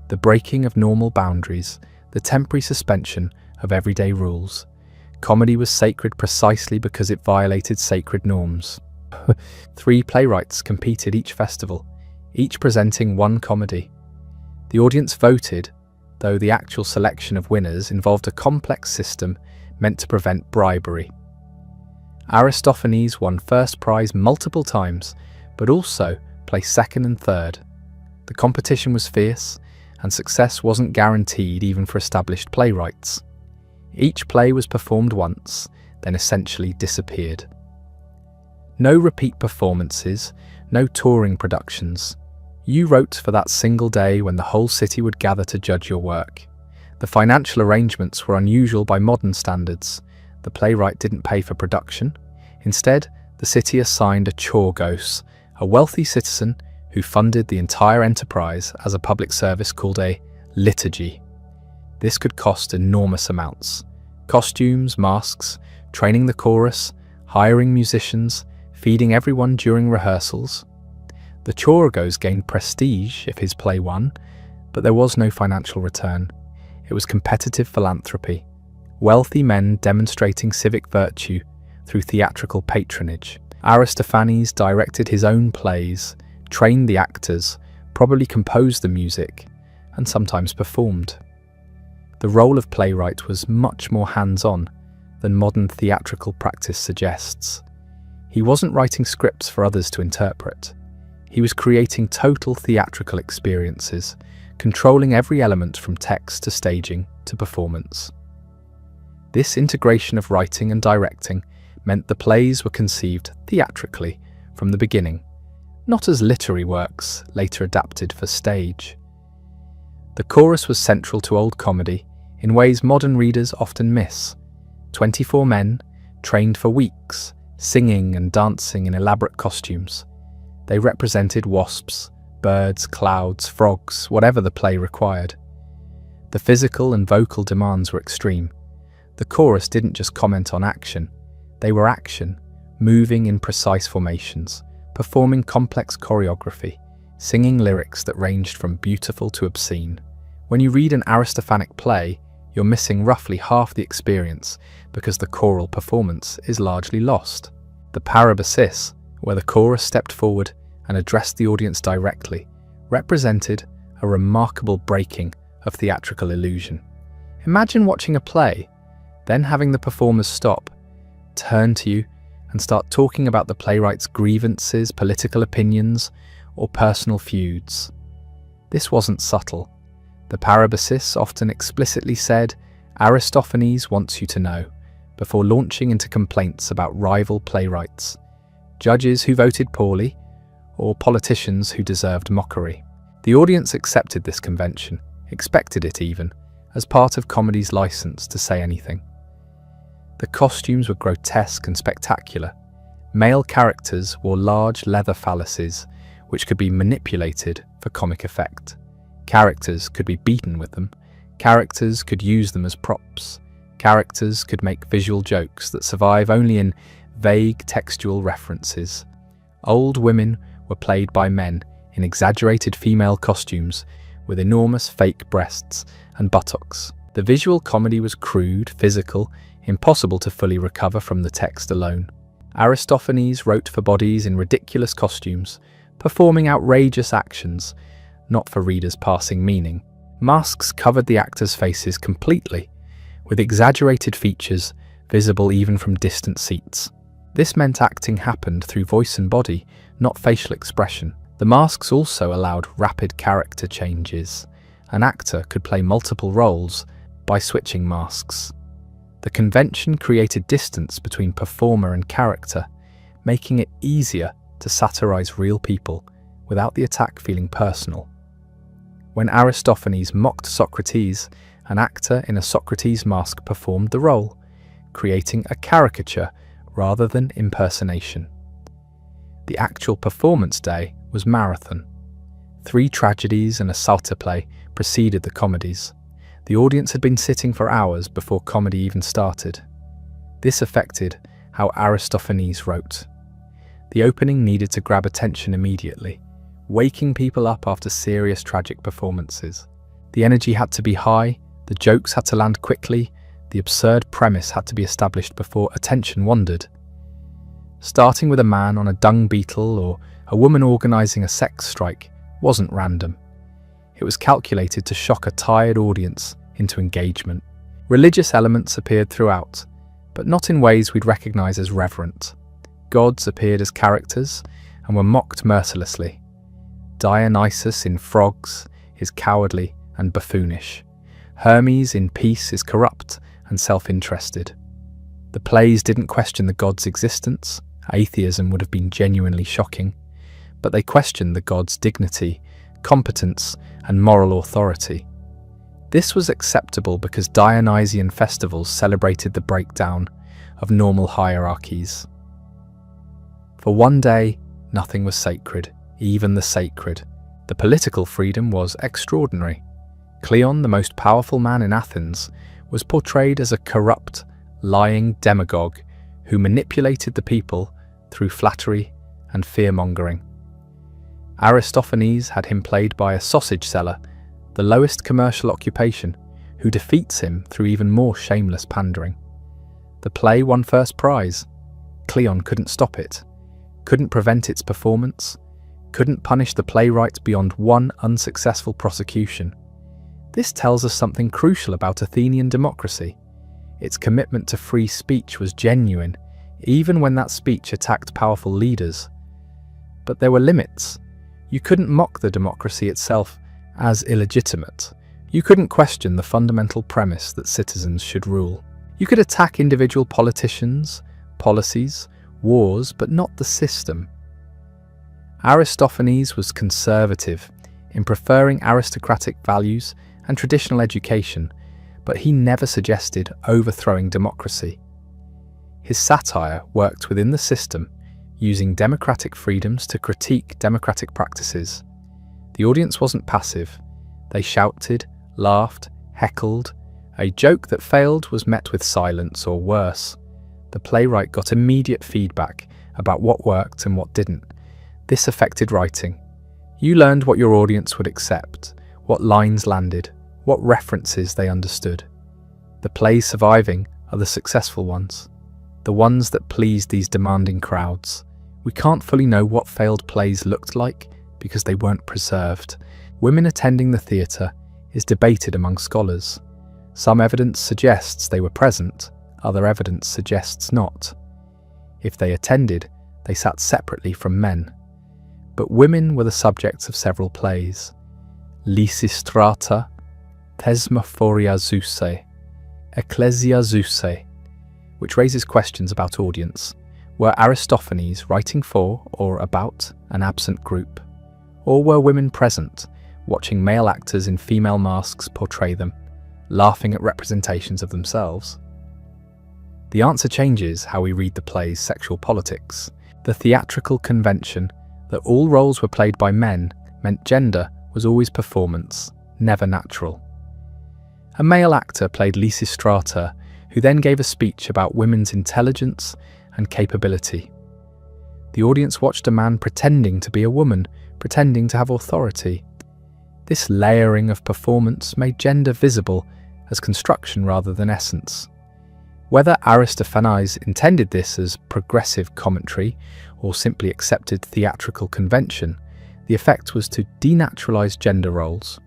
A: the breaking of normal boundaries, the temporary suspension of everyday rules. Comedy was sacred precisely because it violated sacred norms. 3 playwrights competed each festival, each presenting one comedy. The audience voted, though the actual selection of winners involved a complex system meant to prevent bribery. Aristophanes won first prize multiple times, but also placed second and third. The competition was fierce, and success wasn't guaranteed even for established playwrights. Each play was performed once, then essentially disappeared. No repeat performances, no touring productions. You wrote for that single day when the whole city would gather to judge your work. The financial arrangements were unusual by modern standards. The playwright didn't pay for production. Instead, the city assigned a chorgos, a wealthy citizen who funded the entire enterprise as a public service called a liturgy. This could cost enormous amounts. Costumes, masks, training the chorus, hiring musicians, feeding everyone during rehearsals. The chorgos gained prestige if his play won, but there was no financial return. It was competitive philanthropy, wealthy men demonstrating civic virtue through theatrical patronage. Aristophanes directed his own plays, trained the actors, probably composed the music, and sometimes performed. The role of playwright was much more hands-on than modern theatrical practice suggests. He wasn't writing scripts for others to interpret. He was creating total theatrical experiences, controlling every element from text to staging to performance. This integration of writing and directing meant the plays were conceived theatrically from the beginning, not as literary works later adapted for stage. The chorus was central to old comedy in ways modern readers often miss. 24 men, trained for weeks, singing and dancing in elaborate costumes. They represented wasps, birds, clouds, frogs, whatever the play required. The physical and vocal demands were extreme. The chorus didn't just comment on action. They were action, moving in precise formations, performing complex choreography, singing lyrics that ranged from beautiful to obscene. When you read an Aristophanic play, you're missing roughly half the experience because the choral performance is largely lost. The parabasis, where the chorus stepped forward and addressed the audience directly, represented a remarkable breaking of theatrical illusion. Imagine watching a play, then having the performers stop, turn to you, and start talking about the playwright's grievances, political opinions, or personal feuds. This wasn't subtle. The parabasis often explicitly said, "Aristophanes wants you to know," before launching into complaints about rival playwrights, judges who voted poorly, or politicians who deserved mockery. The audience accepted this convention, expected it even, as part of comedy's license to say anything. The costumes were grotesque and spectacular. Male characters wore large leather phalluses, which could be manipulated for comic effect. Characters could be beaten with them. Characters could use them as props. Characters could make visual jokes that survive only in vague textual references. Old women were played by men in exaggerated female costumes with enormous fake breasts and buttocks. The visual comedy was crude, physical, impossible to fully recover from the text alone. Aristophanes wrote for bodies in ridiculous costumes, performing outrageous actions, not for readers' passing meaning. Masks covered the actors' faces completely, with exaggerated features visible even from distant seats. This meant acting happened through voice and body, not facial expression. The masks also allowed rapid character changes. An actor could play multiple roles by switching masks. The convention created distance between performer and character, making it easier to satirize real people without the attack feeling personal. When Aristophanes mocked Socrates, an actor in a Socrates mask performed the role, creating a caricature rather than impersonation. The actual performance day was marathon. 3 tragedies and a satire play preceded the comedies. The audience had been sitting for hours before comedy even started. This affected how Aristophanes wrote. The opening needed to grab attention immediately, waking people up after serious tragic performances. The energy had to be high, the jokes had to land quickly, the absurd premise had to be established before attention wandered. Starting with a man on a dung beetle or a woman organising a sex strike wasn't random. It was calculated to shock a tired audience into engagement. Religious elements appeared throughout, but not in ways we'd recognise as reverent. Gods appeared as characters and were mocked mercilessly. Dionysus in frogs is cowardly and buffoonish. Hermes in peace is corrupt and self-interested. The plays didn't question the gods' existence. Atheism would have been genuinely shocking, but they questioned the gods' dignity, competence, and moral authority. This was acceptable because Dionysian festivals celebrated the breakdown of normal hierarchies. For one day, nothing was sacred, even the sacred. The political freedom was extraordinary. Cleon, the most powerful man in Athens, was portrayed as a corrupt, lying demagogue who manipulated the people through flattery and fear-mongering. Aristophanes had him played by a sausage seller, the lowest commercial occupation, who defeats him through even more shameless pandering. The play won first prize. Cleon couldn't stop it, couldn't prevent its performance, couldn't punish the playwright beyond one unsuccessful prosecution. This tells us something crucial about Athenian democracy. Its commitment to free speech was genuine, even when that speech attacked powerful leaders. But there were limits. You couldn't mock the democracy itself as illegitimate. You couldn't question the fundamental premise that citizens should rule. You could attack individual politicians, policies, wars, but not the system. Aristophanes was conservative in preferring aristocratic values and traditional education, but he never suggested overthrowing democracy. His satire worked within the system, using democratic freedoms to critique democratic practices. The audience wasn't passive. They shouted, laughed, heckled. A joke that failed was met with silence or worse. The playwright got immediate feedback about what worked and what didn't. This affected writing. You learned what your audience would accept, what lines landed, what references they understood. The plays surviving are the successful ones, the ones that pleased these demanding crowds. We can't fully know what failed plays looked like because they weren't preserved. Women attending the theatre is debated among scholars. Some evidence suggests they were present, other evidence suggests not. If they attended, they sat separately from men. But women were the subjects of several plays. Lysistrata, Thesmophoria Zeussae, Ecclesia Zeussae, which raises questions about audience. Were Aristophanes writing for or about an absent group? Or were women present, watching male actors in female masks portray them, laughing at representations of themselves? The answer changes how we read the play's sexual politics. The theatrical convention that all roles were played by men meant gender was always performance, never natural. A male actor played Lysistrata, who then gave a speech about women's intelligence and capability. The audience watched a man pretending to be a woman, pretending to have authority. This layering of performance made gender visible as construction rather than essence. Whether Aristophanes intended this as progressive commentary or simply accepted theatrical convention, the effect was to denaturalize gender roles.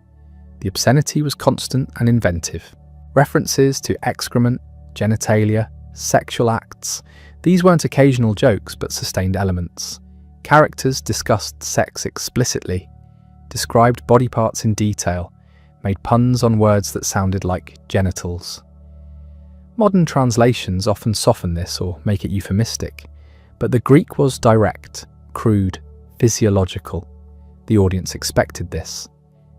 A: The obscenity was constant and inventive. References to excrement, genitalia, sexual acts, these weren't occasional jokes but sustained elements. Characters discussed sex explicitly, described body parts in detail, made puns on words that sounded like genitals. Modern translations often soften this or make it euphemistic, but the Greek was direct, crude, physiological. The audience expected this.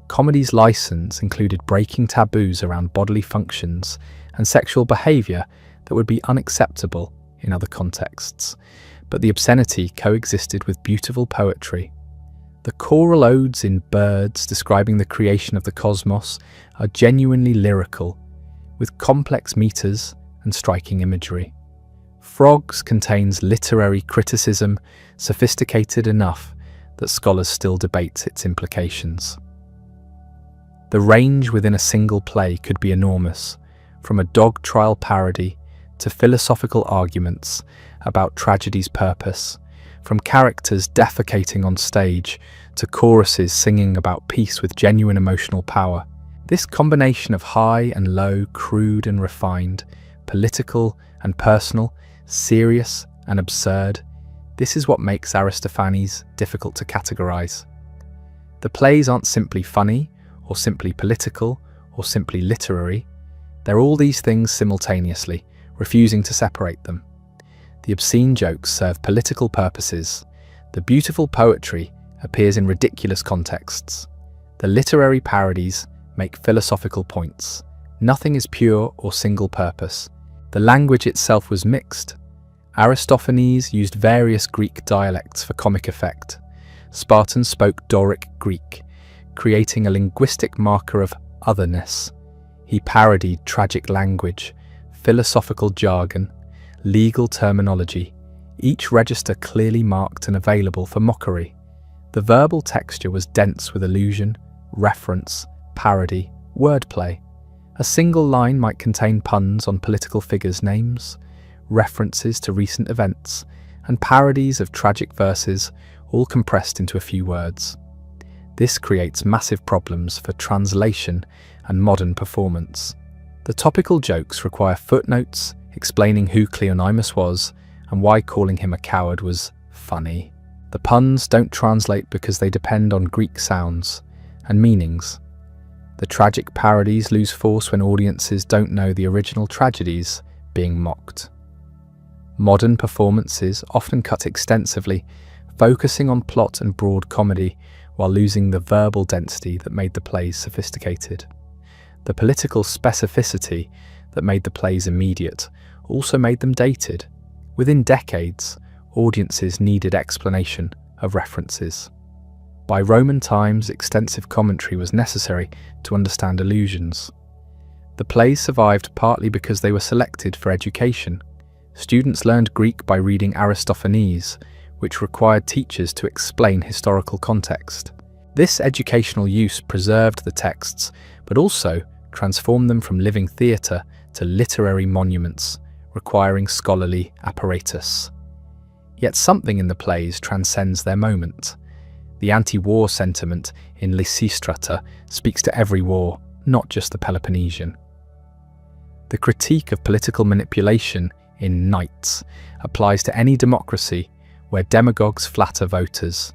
A: Comedy's license included breaking taboos around bodily functions and sexual behaviour that would be unacceptable in other contexts, but the obscenity coexisted with beautiful poetry. The choral odes in Birds describing the creation of the cosmos are genuinely lyrical, with complex meters and striking imagery. Frogs contains literary criticism sophisticated enough that scholars still debate its implications. The range within a single play could be enormous, from a dog trial parody to philosophical arguments about tragedy's purpose, from characters defecating on stage to choruses singing about peace with genuine emotional power. This combination of high and low, crude and refined, political and personal, serious and absurd, this is what makes Aristophanes difficult to categorize. The plays aren't simply funny, or simply political, or simply literary. They're all these things simultaneously, refusing to separate them. The obscene jokes serve political purposes. The beautiful poetry appears in ridiculous contexts. The literary parodies make philosophical points. Nothing is pure or single purpose. The language itself was mixed. Aristophanes used various Greek dialects for comic effect. Spartans spoke Doric Greek, creating a linguistic marker of otherness. He parodied tragic language, philosophical jargon, legal terminology, each register clearly marked and available for mockery. The verbal texture was dense with allusion, reference, parody, wordplay. A single line might contain puns on political figures' names, references to recent events, and parodies of tragic verses, all compressed into a few words. This creates massive problems for translation and modern performance. The topical jokes require footnotes explaining who Cleonymus was and why calling him a coward was funny. The puns don't translate because they depend on Greek sounds and meanings. The tragic parodies lose force when audiences don't know the original tragedies being mocked. Modern performances often cut extensively, focusing on plot and broad comedy while losing the verbal density that made the plays sophisticated. The political specificity that made the plays immediate also made them dated. Within decades, audiences needed explanation of references. By Roman times, extensive commentary was necessary to understand allusions. The plays survived partly because they were selected for education. Students learned Greek by reading Aristophanes, which required teachers to explain historical context. This educational use preserved the texts, but also transformed them from living theatre to literary monuments, requiring scholarly apparatus. Yet something in the plays transcends their moment. The anti-war sentiment in Lysistrata speaks to every war, not just the Peloponnesian. The critique of political manipulation in Knights applies to any democracy where demagogues flatter voters.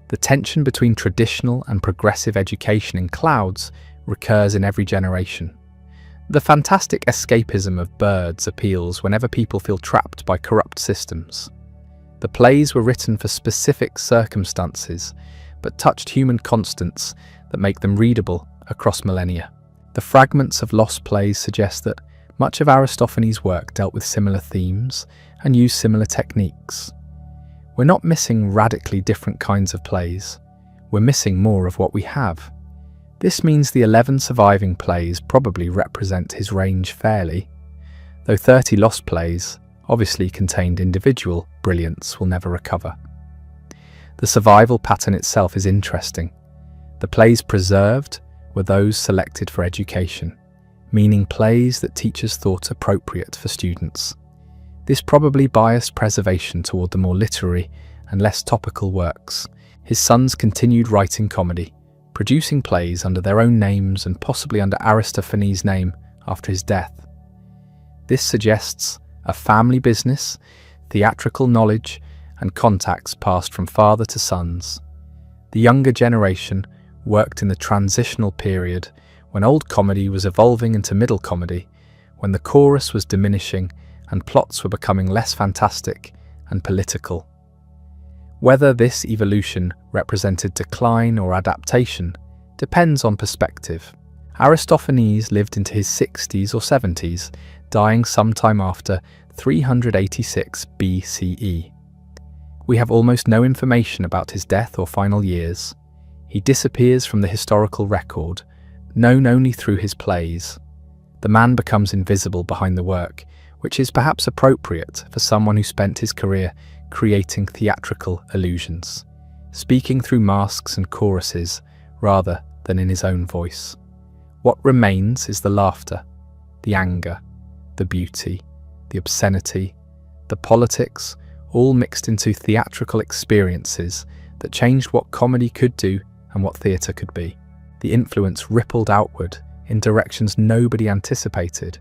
A: The tension between traditional and progressive education in Clouds recurs in every generation. The fantastic escapism of birds appeals whenever people feel trapped by corrupt systems. The plays were written for specific circumstances, but touched human constants that make them readable across millennia. The fragments of lost plays suggest that much of Aristophanes' work dealt with similar themes and used similar techniques. We're not missing radically different kinds of plays. We're missing more of what we have. This means the 11 surviving plays probably represent his range fairly, though 30 lost plays obviously contained individual brilliance will never recover. The survival pattern itself is interesting. The plays preserved were those selected for education, meaning plays that teachers thought appropriate for students. This probably biased preservation toward the more literary and less topical works. His sons continued writing comedy, producing plays under their own names and possibly under Aristophanes' name after his death. This suggests a family business, theatrical knowledge, and contacts passed from father to sons. The younger generation worked in the transitional period when old comedy was evolving into middle comedy, when the chorus was diminishing and plots were becoming less fantastic and political. Whether this evolution represented decline or adaptation depends on perspective. Aristophanes lived into his 60s or 70s, dying sometime after 386 BCE. We have almost no information about his death or final years. He disappears from the historical record, known only through his plays. The man becomes invisible behind the work, which is perhaps appropriate for someone who spent his career creating theatrical illusions, speaking through masks and choruses rather than in his own voice. What remains is the laughter, the anger, the beauty, the obscenity, the politics, all mixed into theatrical experiences that changed what comedy could do and what theatre could be. The influence rippled outward in directions nobody anticipated.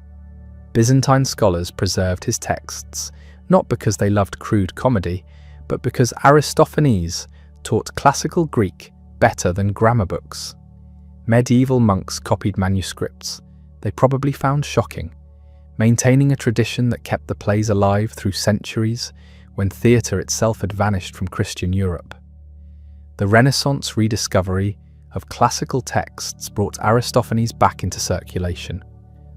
A: Byzantine scholars preserved his texts, not because they loved crude comedy, but because Aristophanes taught classical Greek better than grammar books. Medieval monks copied manuscripts they probably found shocking, maintaining a tradition that kept the plays alive through centuries when theatre itself had vanished from Christian Europe. The Renaissance rediscovery of classical texts brought Aristophanes back into circulation,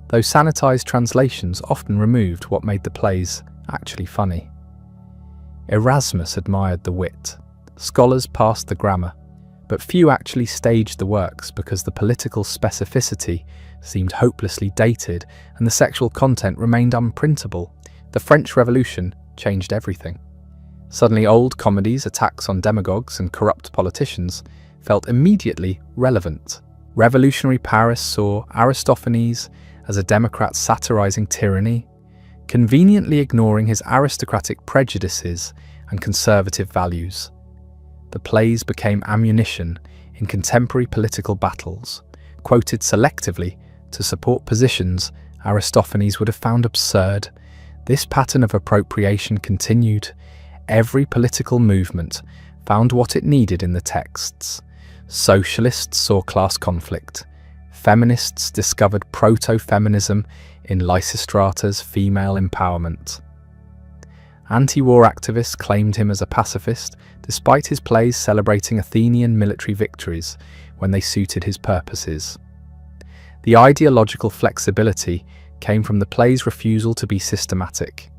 A: though sanitized translations often removed what made the plays actually funny. Erasmus admired the wit. Scholars passed the grammar, but few actually staged the works because the political specificity seemed hopelessly dated and the sexual content remained unprintable. The French Revolution changed everything. Suddenly old comedies, attacks on demagogues and corrupt politicians felt immediately relevant. Revolutionary Paris saw Aristophanes as a democrat satirizing tyranny, conveniently ignoring his aristocratic prejudices and conservative values. The plays became ammunition in contemporary political battles, quoted selectively to support positions Aristophanes would have found absurd. This pattern of appropriation continued. Every political movement found what it needed in the texts. Socialists saw class conflict. Feminists discovered proto-feminism in Lysistrata's female empowerment. Anti-war activists claimed him as a pacifist, despite his plays celebrating Athenian military victories when they suited his purposes. The ideological flexibility came from the play's refusal to be systematic.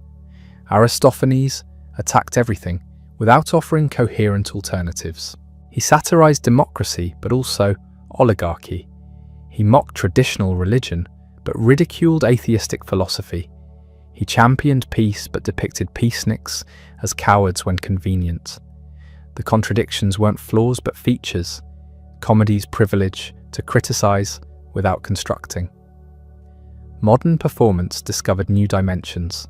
A: Aristophanes attacked everything without offering coherent alternatives. He satirized democracy, but also oligarchy. He mocked traditional religion, but ridiculed atheistic philosophy. He championed peace, but depicted peaceniks as cowards when convenient. The contradictions weren't flaws, but features. Comedy's privilege to criticize without constructing. Modern performance discovered new dimensions.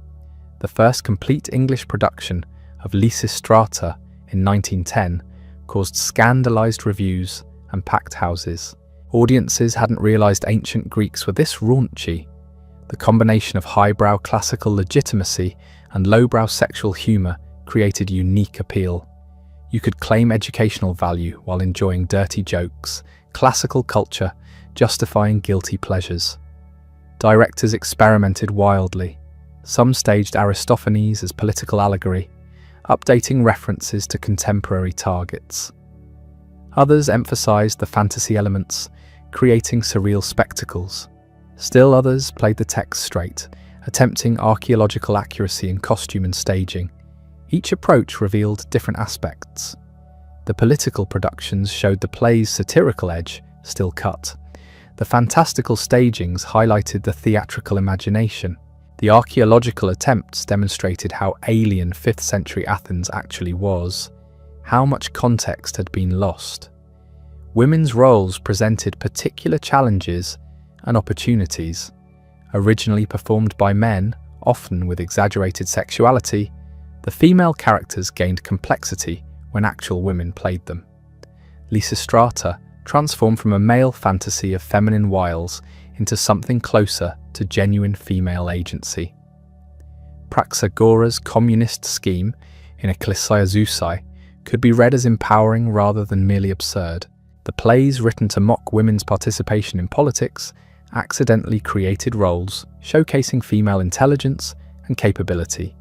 A: The first complete English production of Lysistrata in 1910 caused scandalized reviews and packed houses. Audiences hadn't realized ancient Greeks were this raunchy. The combination of highbrow classical legitimacy and lowbrow sexual humor created unique appeal. You could claim educational value while enjoying dirty jokes, classical culture justifying guilty pleasures. Directors experimented wildly. Some staged Aristophanes as political allegory, updating references to contemporary targets. Others emphasized the fantasy elements, creating surreal spectacles. Still others played the text straight, attempting archaeological accuracy in costume and staging. Each approach revealed different aspects. The political productions showed the play's satirical edge still cut. The fantastical stagings highlighted the theatrical imagination. The archaeological attempts demonstrated how alien 5th century Athens actually was, how much context had been lost. Women's roles presented particular challenges and opportunities. Originally performed by men, often with exaggerated sexuality, the female characters gained complexity when actual women played them. Lysistrata transformed from a male fantasy of feminine wiles into something closer to genuine female agency. Praxagora's communist scheme in Ecclesia Zeusai could be read as empowering rather than merely absurd. The plays written to mock women's participation in politics accidentally created roles showcasing female intelligence and capability.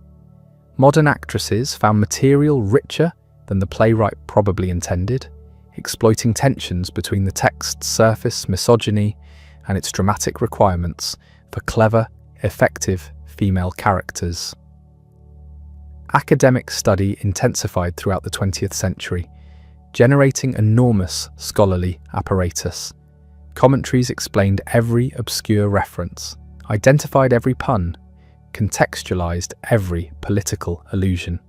A: Modern actresses found material richer than the playwright probably intended, exploiting tensions between the text's surface misogyny and its dramatic requirements for clever, effective female characters. Academic study intensified throughout the 20th century, generating enormous scholarly apparatus. Commentaries explained every obscure reference, identified every pun, contextualized every political allusion.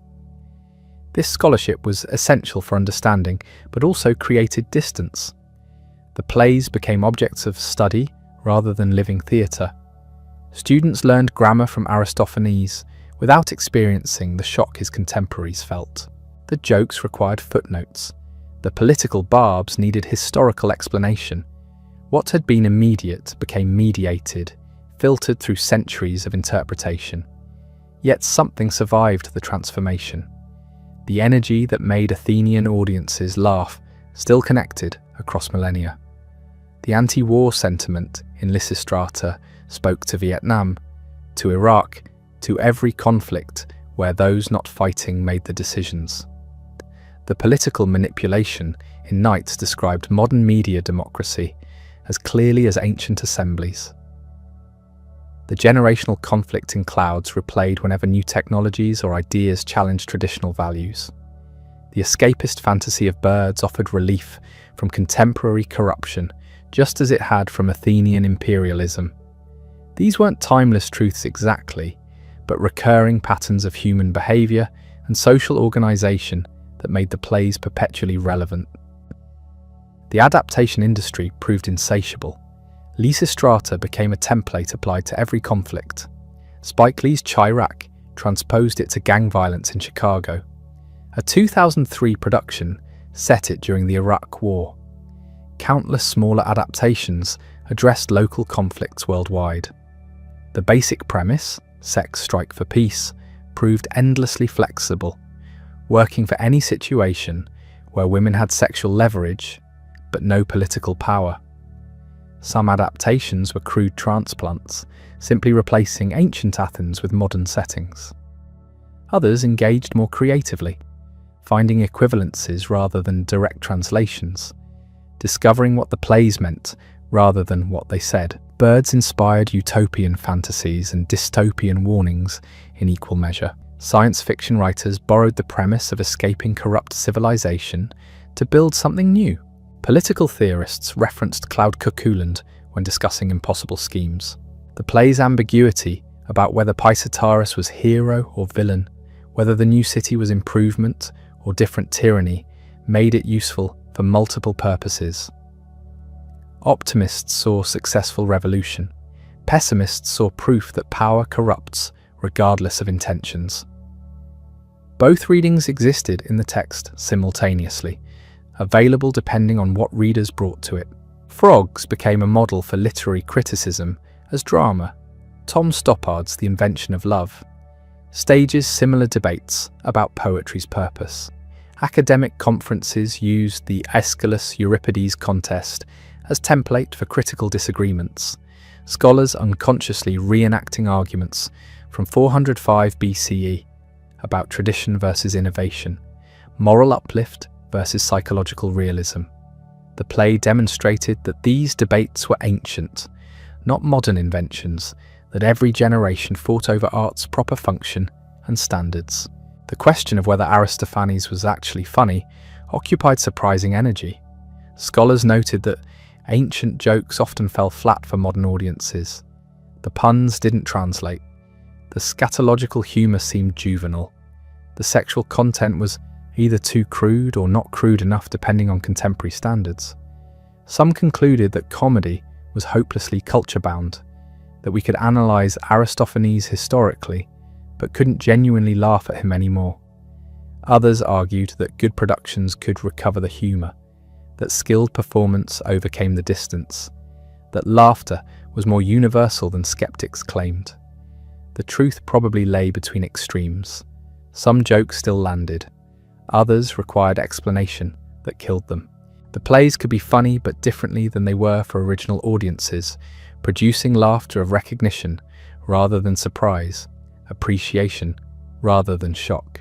A: This scholarship was essential for understanding, but also created distance. The plays became objects of study rather than living theatre. Students learned grammar from Aristophanes without experiencing the shock his contemporaries felt. The jokes required footnotes. The political barbs needed historical explanation. What had been immediate became mediated, filtered through centuries of interpretation. Yet something survived the transformation. The energy that made Athenian audiences laugh still connected across millennia. The anti-war sentiment in Lysistrata spoke to Vietnam, to Iraq, to every conflict where those not fighting made the decisions. The political manipulation in Knights described modern media democracy as clearly as ancient assemblies. The generational conflict in Clouds replayed whenever new technologies or ideas challenged traditional values. The escapist fantasy of birds offered relief from contemporary corruption, just as it had from Athenian imperialism. These weren't timeless truths exactly, but recurring patterns of human behaviour and social organisation that made the plays perpetually relevant. The adaptation industry proved insatiable. Lysistrata became a template applied to every conflict. Spike Lee's Chirac transposed it to gang violence in Chicago. A 2003 production set it during the Iraq War. Countless smaller adaptations addressed local conflicts worldwide. The basic premise, sex strike for peace, proved endlessly flexible, working for any situation where women had sexual leverage but no political power. Some adaptations were crude transplants, simply replacing ancient Athens with modern settings. Others engaged more creatively, finding equivalencies rather than direct translations, discovering what the plays meant rather than what they said. Birds inspired utopian fantasies and dystopian warnings in equal measure. Science fiction writers borrowed the premise of escaping corrupt civilization to build something new. Political theorists referenced Cloud Cuckooland when discussing impossible schemes. The play's ambiguity about whether Pisataris was hero or villain, whether the new city was improvement or different tyranny, made it useful for multiple purposes. Optimists saw successful revolution. Pessimists saw proof that power corrupts regardless of intentions. Both readings existed in the text simultaneously, available depending on what readers brought to it. Frogs became a model for literary criticism as drama. Tom Stoppard's The Invention of Love stages similar debates about poetry's purpose. Academic conferences used the Aeschylus-Euripides contest as template for critical disagreements, scholars unconsciously reenacting arguments from 405 BCE about tradition versus innovation, moral uplift versus psychological realism. The play demonstrated that these debates were ancient, not modern inventions, that every generation fought over art's proper function and standards. The question of whether Aristophanes was actually funny occupied surprising energy. Scholars noted that ancient jokes often fell flat for modern audiences. The puns didn't translate. The scatological humour seemed juvenile. The sexual content was either too crude or not crude enough depending on contemporary standards. Some concluded that comedy was hopelessly culture-bound, that we could analyse Aristophanes historically, but couldn't genuinely laugh at him anymore. Others argued that good productions could recover the humour, that skilled performance overcame the distance, that laughter was more universal than skeptics claimed. The truth probably lay between extremes. Some jokes still landed. Others required explanation that killed them. The plays could be funny but differently than they were for original audiences, producing laughter of recognition rather than surprise, appreciation rather than shock.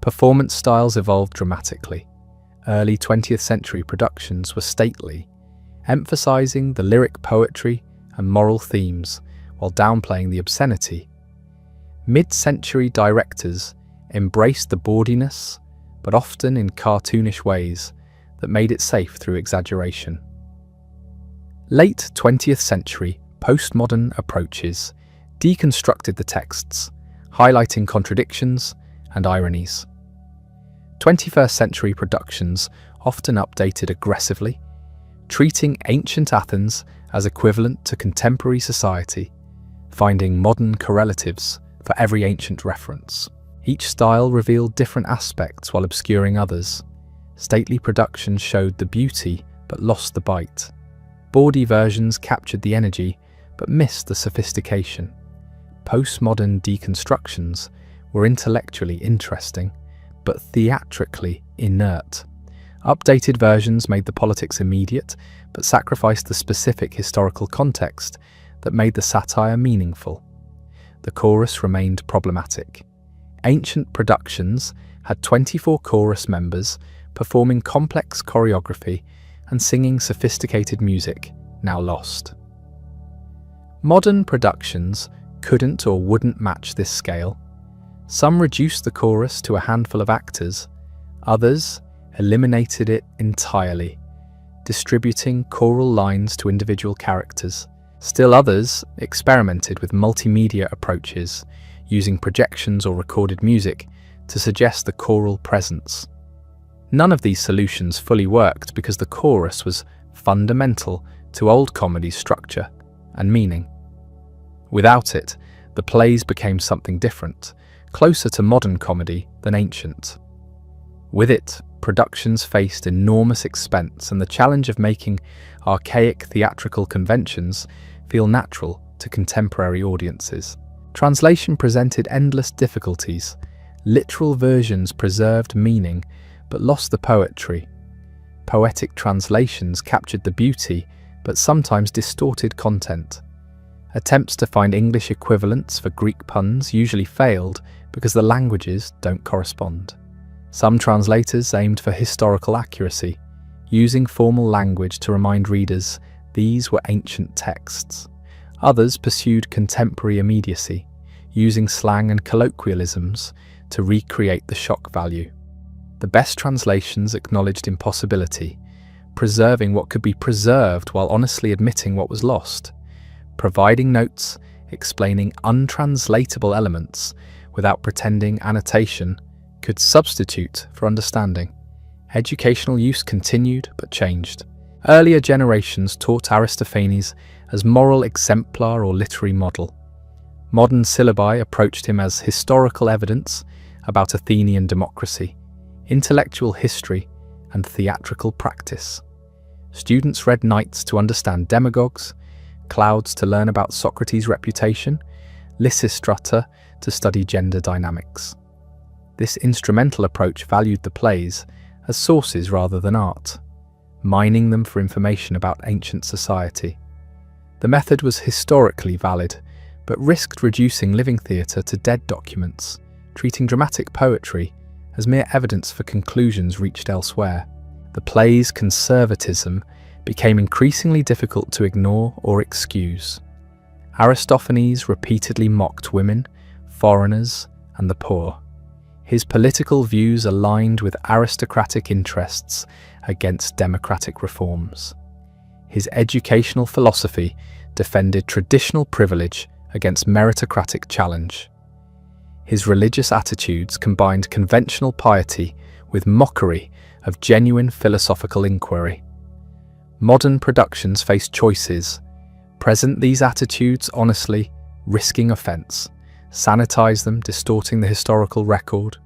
A: Performance styles evolved dramatically. Early 20th century productions were stately, emphasizing the lyric poetry and moral themes while downplaying the obscenity. Mid-century directors embraced the bawdiness, but often in cartoonish ways that made it safe through exaggeration. Late 20th century postmodern approaches deconstructed the texts, highlighting contradictions and ironies. 21st century productions often updated aggressively, treating ancient Athens as equivalent to contemporary society, finding modern correlatives for every ancient reference. Each style revealed different aspects while obscuring others. Stately productions showed the beauty but lost the bite. Bawdy versions captured the energy but missed the sophistication. Postmodern deconstructions were intellectually interesting but theatrically inert. Updated versions made the politics immediate but sacrificed the specific historical context that made the satire meaningful. The chorus remained problematic. Ancient productions had 24 chorus members performing complex choreography and singing sophisticated music, now lost. Modern productions couldn't or wouldn't match this scale. Some reduced the chorus to a handful of actors, others eliminated it entirely, distributing choral lines to individual characters. Still others experimented with multimedia approaches, using projections or recorded music to suggest the choral presence. None of these solutions fully worked because the chorus was fundamental to old comedy's structure and meaning. Without it, the plays became something different, closer to modern comedy than ancient. With it, productions faced enormous expense and the challenge of making archaic theatrical conventions feel natural to contemporary audiences. Translation presented endless difficulties. Literal versions preserved meaning but lost the poetry. Poetic translations captured the beauty but sometimes distorted content. Attempts to find English equivalents for Greek puns usually failed because the languages don't correspond. Some translators aimed for historical accuracy, using formal language to remind readers these were ancient texts. Others pursued contemporary immediacy, using slang and colloquialisms to recreate the shock value. The best translations acknowledged impossibility, preserving what could be preserved while honestly admitting what was lost, providing notes explaining untranslatable elements without pretending annotation could substitute for understanding. Educational use continued but changed. Earlier generations taught Aristophanes as moral exemplar or literary model. Modern syllabi approached him as historical evidence about Athenian democracy, intellectual history, and theatrical practice. Students read Knights to understand demagogues, Clouds to learn about Socrates' reputation, Lysistrata to study gender dynamics. This instrumental approach valued the plays as sources rather than art, mining them for information about ancient society. The method was historically valid, but risked reducing living theatre to dead documents, treating dramatic poetry as mere evidence for conclusions reached elsewhere. The play's conservatism became increasingly difficult to ignore or excuse. Aristophanes repeatedly mocked women, foreigners, and the poor. His political views aligned with aristocratic interests against democratic reforms. His educational philosophy defended traditional privilege against meritocratic challenge. His religious attitudes combined conventional piety with mockery of genuine philosophical inquiry. Modern productions face choices: present these attitudes honestly, risking offense, sanitize them, distorting the historical record,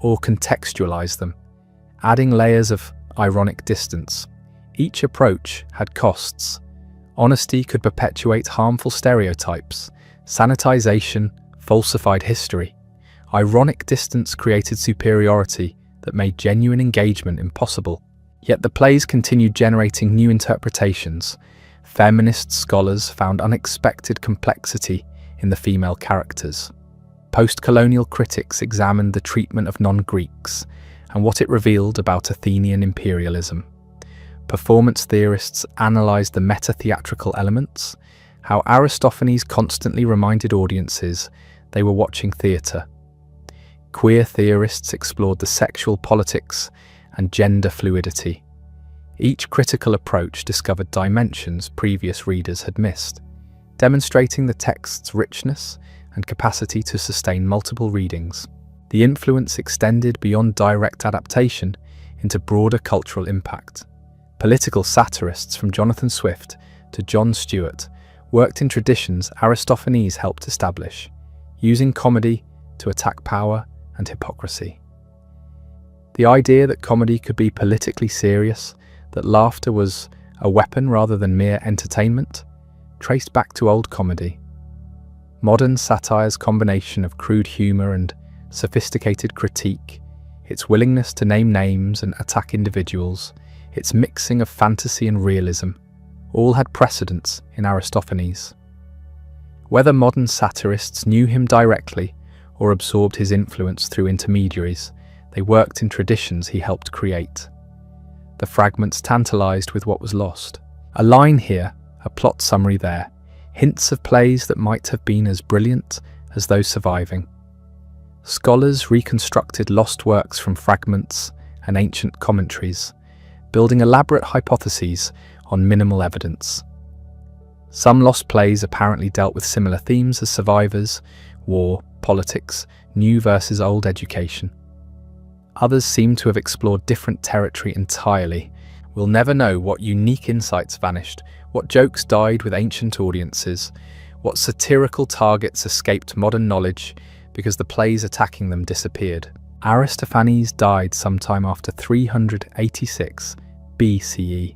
A: or contextualize them, adding layers of ironic distance. Each approach had costs. Honesty could perpetuate harmful stereotypes. Sanitization falsified history. Ironic distance created superiority that made genuine engagement impossible. Yet the plays continued generating new interpretations. Feminist scholars found unexpected complexity in the female characters. Post-colonial critics examined the treatment of non-Greeks and what it revealed about Athenian imperialism. Performance theorists analysed the meta-theatrical elements, how Aristophanes constantly reminded audiences they were watching theatre. Queer theorists explored the sexual politics and gender fluidity. Each critical approach discovered dimensions previous readers had missed, demonstrating the text's richness and capacity to sustain multiple readings. The influence extended beyond direct adaptation into broader cultural impact. Political satirists from Jonathan Swift to Jon Stewart worked in traditions Aristophanes helped establish, using comedy to attack power and hypocrisy. The idea that comedy could be politically serious, that laughter was a weapon rather than mere entertainment, traced back to old comedy. Modern satire's combination of crude humour and sophisticated critique, its willingness to name names and attack individuals, its mixing of fantasy and realism, all had precedence in Aristophanes. Whether modern satirists knew him directly or absorbed his influence through intermediaries, They worked in traditions he helped create. The fragments tantalized with what was lost. A line here, a plot summary there, hints of plays that might have been as brilliant as those surviving. Scholars reconstructed lost works from fragments and ancient commentaries, building elaborate hypotheses on minimal evidence. Some lost plays apparently dealt with similar themes as survivors: war, politics, new versus old education. Others seem to have explored different territory entirely. We'll never know what unique insights vanished, what jokes died with ancient audiences, what satirical targets escaped modern knowledge because the plays attacking them disappeared. Aristophanes died sometime after 386 BCE,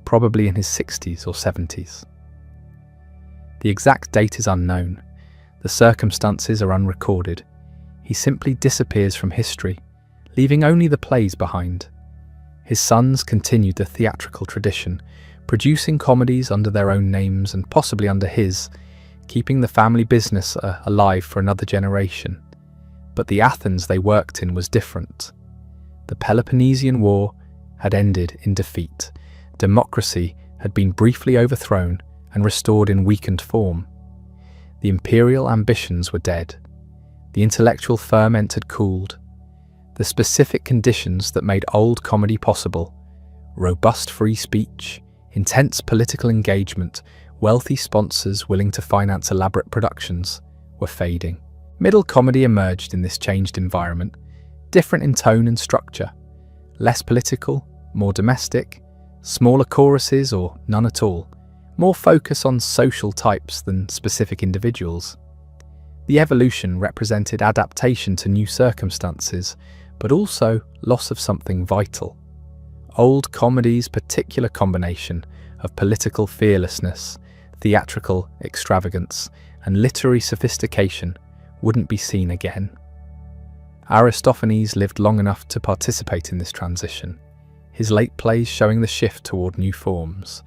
A: probably in his 60s or 70s. The exact date is unknown. The circumstances are unrecorded. He simply disappears from history, leaving only the plays behind. His sons continued the theatrical tradition, producing comedies under their own names and possibly under his, keeping the family business alive for another generation. But the Athens they worked in was different. The Peloponnesian War had ended in defeat. Democracy had been briefly overthrown and restored in weakened form. The imperial ambitions were dead. The intellectual ferment had cooled. The specific conditions that made old comedy possible, robust free speech, intense political engagement, wealthy sponsors willing to finance elaborate productions, were fading. Middle comedy emerged in this changed environment, different in tone and structure, less political, more domestic, smaller choruses or none at all, more focus on social types than specific individuals. The evolution represented adaptation to new circumstances, but also loss of something vital. Old comedy's particular combination of political fearlessness, theatrical extravagance, and literary sophistication wouldn't be seen again. Aristophanes lived long enough to participate in this transition, his late plays showing the shift toward new forms.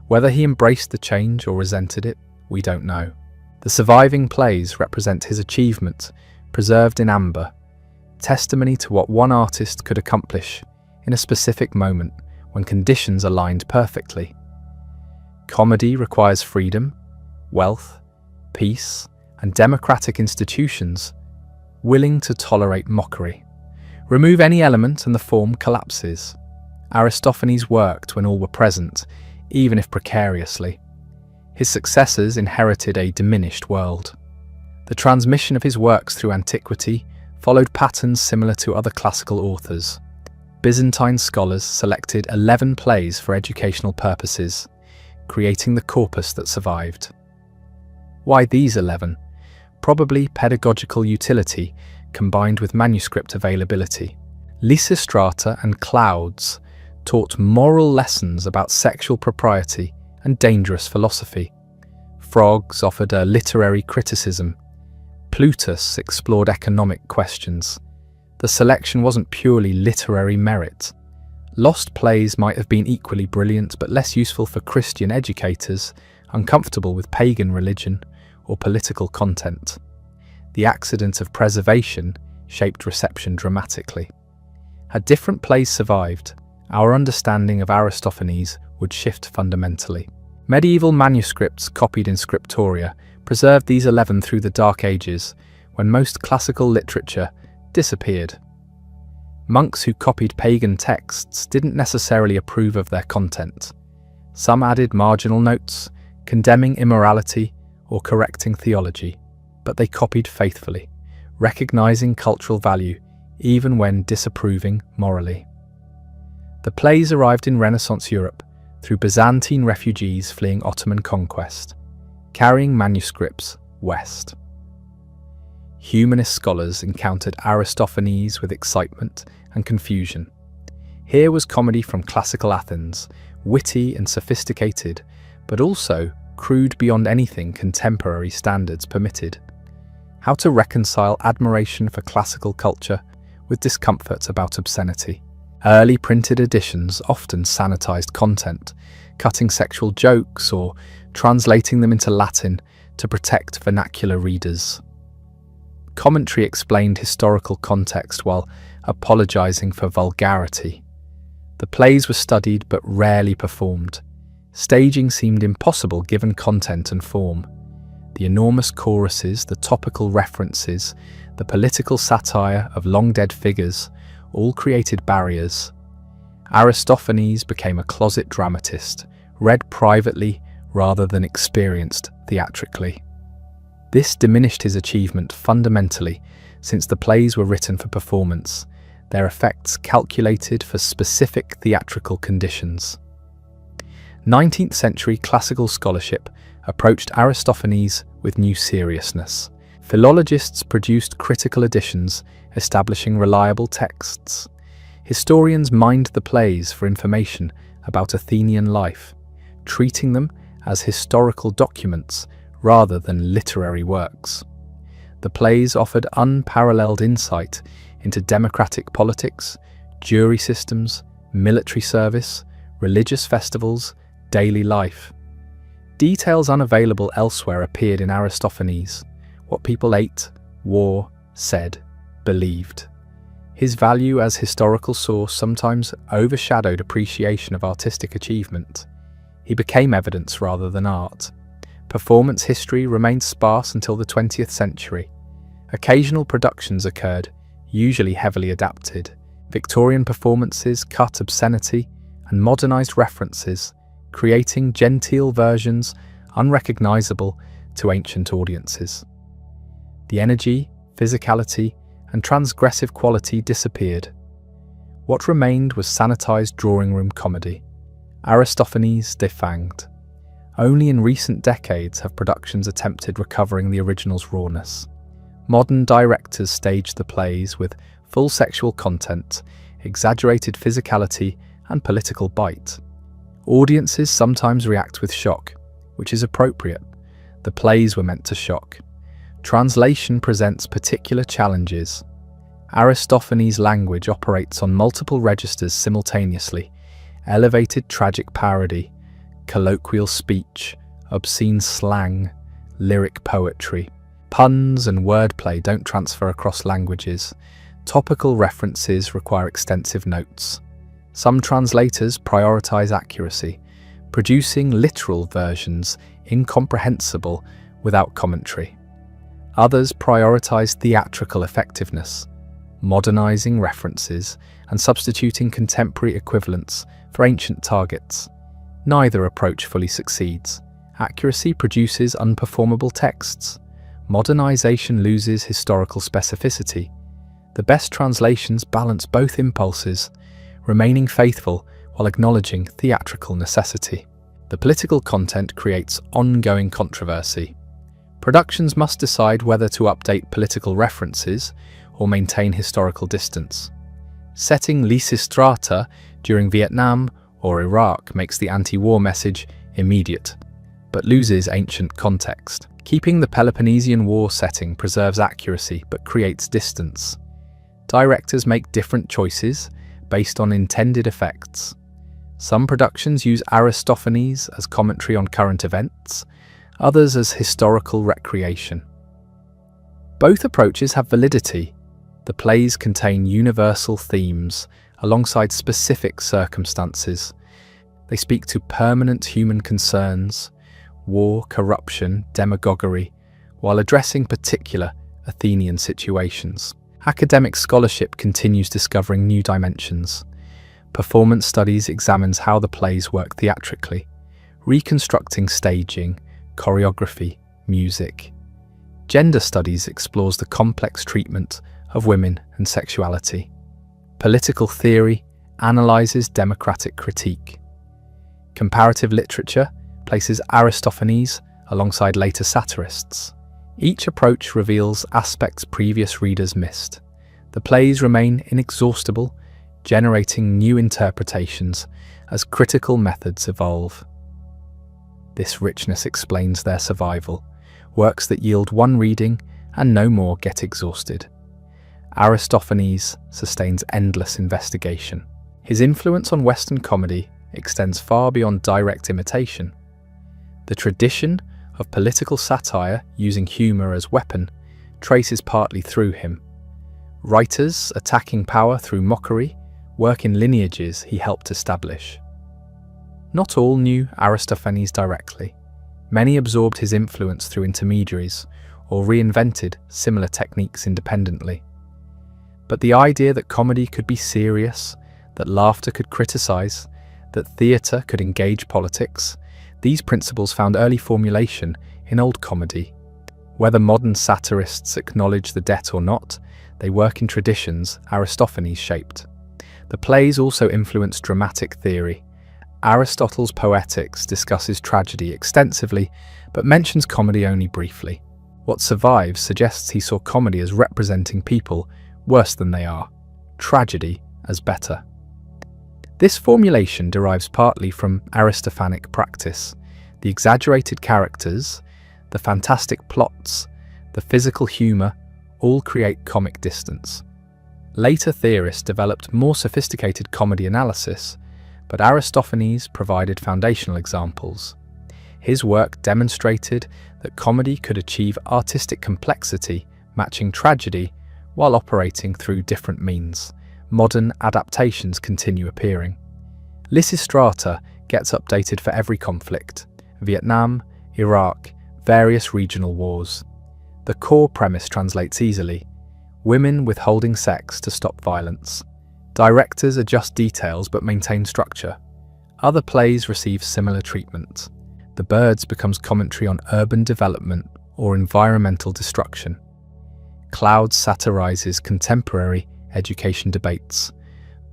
A: Whether he embraced the change or resented it, we don't know. The surviving plays represent his achievement, preserved in amber, testimony to what one artist could accomplish in a specific moment when conditions aligned perfectly. Comedy requires freedom, wealth, peace, and democratic institutions willing to tolerate mockery. Remove any element and the form collapses. Aristophanes worked when all were present, even if precariously. His successors inherited a diminished world. The transmission of his works through antiquity followed patterns similar to other classical authors. Byzantine scholars selected 11 plays for educational purposes, creating the corpus that survived. Why these 11? Probably pedagogical utility combined with manuscript availability. Lysistrata and Clouds taught moral lessons about sexual propriety and dangerous philosophy. Frogs offered a literary criticism. Plutus explored economic questions. The selection wasn't purely literary merit. Lost plays might have been equally brilliant but less useful for Christian educators uncomfortable with pagan religion or political content. The accident of preservation shaped reception dramatically. Had different plays survived, our understanding of Aristophanes would shift fundamentally. Medieval manuscripts copied in scriptoria preserved these 11 through the Dark Ages, when most classical literature disappeared. Monks who copied pagan texts didn't necessarily approve of their content. Some added marginal notes, condemning immorality or correcting theology, but they copied faithfully, recognizing cultural value even when disapproving morally. The plays arrived in Renaissance Europe through Byzantine refugees fleeing Ottoman conquest, carrying manuscripts west. Humanist scholars encountered Aristophanes with excitement and confusion. Here was comedy from classical Athens, witty and sophisticated, but also crude beyond anything contemporary standards permitted. How to reconcile admiration for classical culture with discomfort about obscenity. Early printed editions often sanitized content, cutting sexual jokes or translating them into Latin to protect vernacular readers. Commentary explained historical context while apologizing for vulgarity. The plays were studied but rarely performed. Staging seemed impossible given content and form. The enormous choruses, the topical references, the political satire of long-dead figures all created barriers. Aristophanes became a closet dramatist, read privately rather than experienced theatrically. This diminished his achievement fundamentally, since the plays were written for performance, their effects calculated for specific theatrical conditions. 19th century classical scholarship approached Aristophanes with new seriousness. Philologists produced critical editions establishing reliable texts. Historians mined the plays for information about Athenian life, treating them as historical documents rather than literary works. The plays offered unparalleled insight into democratic politics, jury systems, military service, religious festivals, daily life. Details unavailable elsewhere appeared in Aristophanes: what people ate, wore, said, believed. His value as historical source sometimes overshadowed appreciation of artistic achievement. He became evidence rather than art. Performance history remained sparse until the 20th century. Occasional productions occurred, usually heavily adapted. Victorian performances cut obscenity and modernized references, creating genteel versions unrecognizable to ancient audiences. The energy, physicality, and transgressive quality disappeared. What remained was sanitized drawing room comedy. Aristophanes defanged. Only in recent decades have productions attempted recovering the original's rawness. Modern directors stage the plays with full sexual content, exaggerated physicality, and political bite. Audiences sometimes react with shock, which is appropriate. The plays were meant to shock. Translation presents particular challenges. Aristophanes' language operates on multiple registers simultaneously: elevated tragic parody, colloquial speech, obscene slang, lyric poetry. Puns and wordplay don't transfer across languages. Topical references require extensive notes. Some translators prioritize accuracy, producing literal versions incomprehensible without commentary. Others prioritize theatrical effectiveness, modernizing references and substituting contemporary equivalents for ancient targets. Neither approach fully succeeds. Accuracy produces unperformable texts. Modernization loses historical specificity. The best translations balance both impulses, remaining faithful while acknowledging theatrical necessity. The political content creates ongoing controversy. Productions must decide whether to update political references or maintain historical distance. Setting Lysistrata during Vietnam or Iraq makes the anti-war message immediate, but loses ancient context. Keeping the Peloponnesian War setting preserves accuracy but creates distance. Directors make different choices based on intended effects. Some productions use Aristophanes as commentary on current events, others as historical recreation. Both approaches have validity. The plays contain universal themes alongside specific circumstances. They speak to permanent human concerns: war, corruption, demagoguery, while addressing particular Athenian situations. Academic scholarship continues discovering new dimensions. Performance studies examines how the plays work theatrically, reconstructing staging, choreography, music. Gender studies explores the complex treatment of women and sexuality. Political theory analyzes democratic critique. Comparative literature places Aristophanes alongside later satirists. Each approach reveals aspects previous readers missed. The plays remain inexhaustible, generating new interpretations as critical methods evolve. This richness explains their survival. Works that yield one reading and no more get exhausted. Aristophanes sustains endless investigation. His influence on Western comedy extends far beyond direct imitation. The tradition of political satire using humour as weapon traces partly through him. Writers, attacking power through mockery, work in lineages he helped establish. Not all knew Aristophanes directly. Many absorbed his influence through intermediaries or reinvented similar techniques independently. But the idea that comedy could be serious, that laughter could criticize, that theatre could engage politics, these principles found early formulation in old comedy. Whether modern satirists acknowledge the debt or not, they work in traditions Aristophanes shaped. The plays also influenced dramatic theory. Aristotle's Poetics discusses tragedy extensively, but mentions comedy only briefly. What survives suggests he saw comedy as representing people worse than they are, tragedy as better. This formulation derives partly from Aristophanic practice. The exaggerated characters, the fantastic plots, the physical humour all create comic distance. Later theorists developed more sophisticated comedy analysis, but Aristophanes provided foundational examples. His work demonstrated that comedy could achieve artistic complexity, matching tragedy, while operating through different means. Modern adaptations continue appearing. Lysistrata gets updated for every conflict: Vietnam, Iraq, various regional wars. The core premise translates easily: women withholding sex to stop violence. Directors adjust details but maintain structure. Other plays receive similar treatment. The Birds becomes commentary on urban development or environmental destruction. Clouds satirizes contemporary education debates.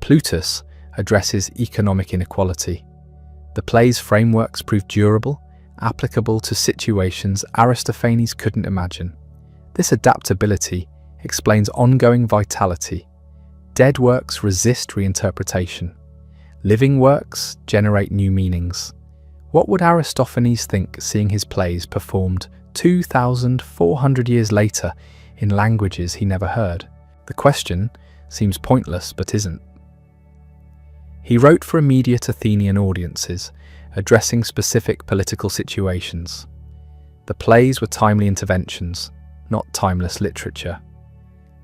A: Plutus addresses economic inequality. The play's frameworks prove durable, applicable to situations Aristophanes couldn't imagine. This adaptability explains ongoing vitality. Dead works resist reinterpretation. Living works generate new meanings. What would Aristophanes think seeing his plays performed 2,400 years later in languages he never heard? The question seems pointless but isn't. He wrote for immediate Athenian audiences, addressing specific political situations. The plays were timely interventions, not timeless literature.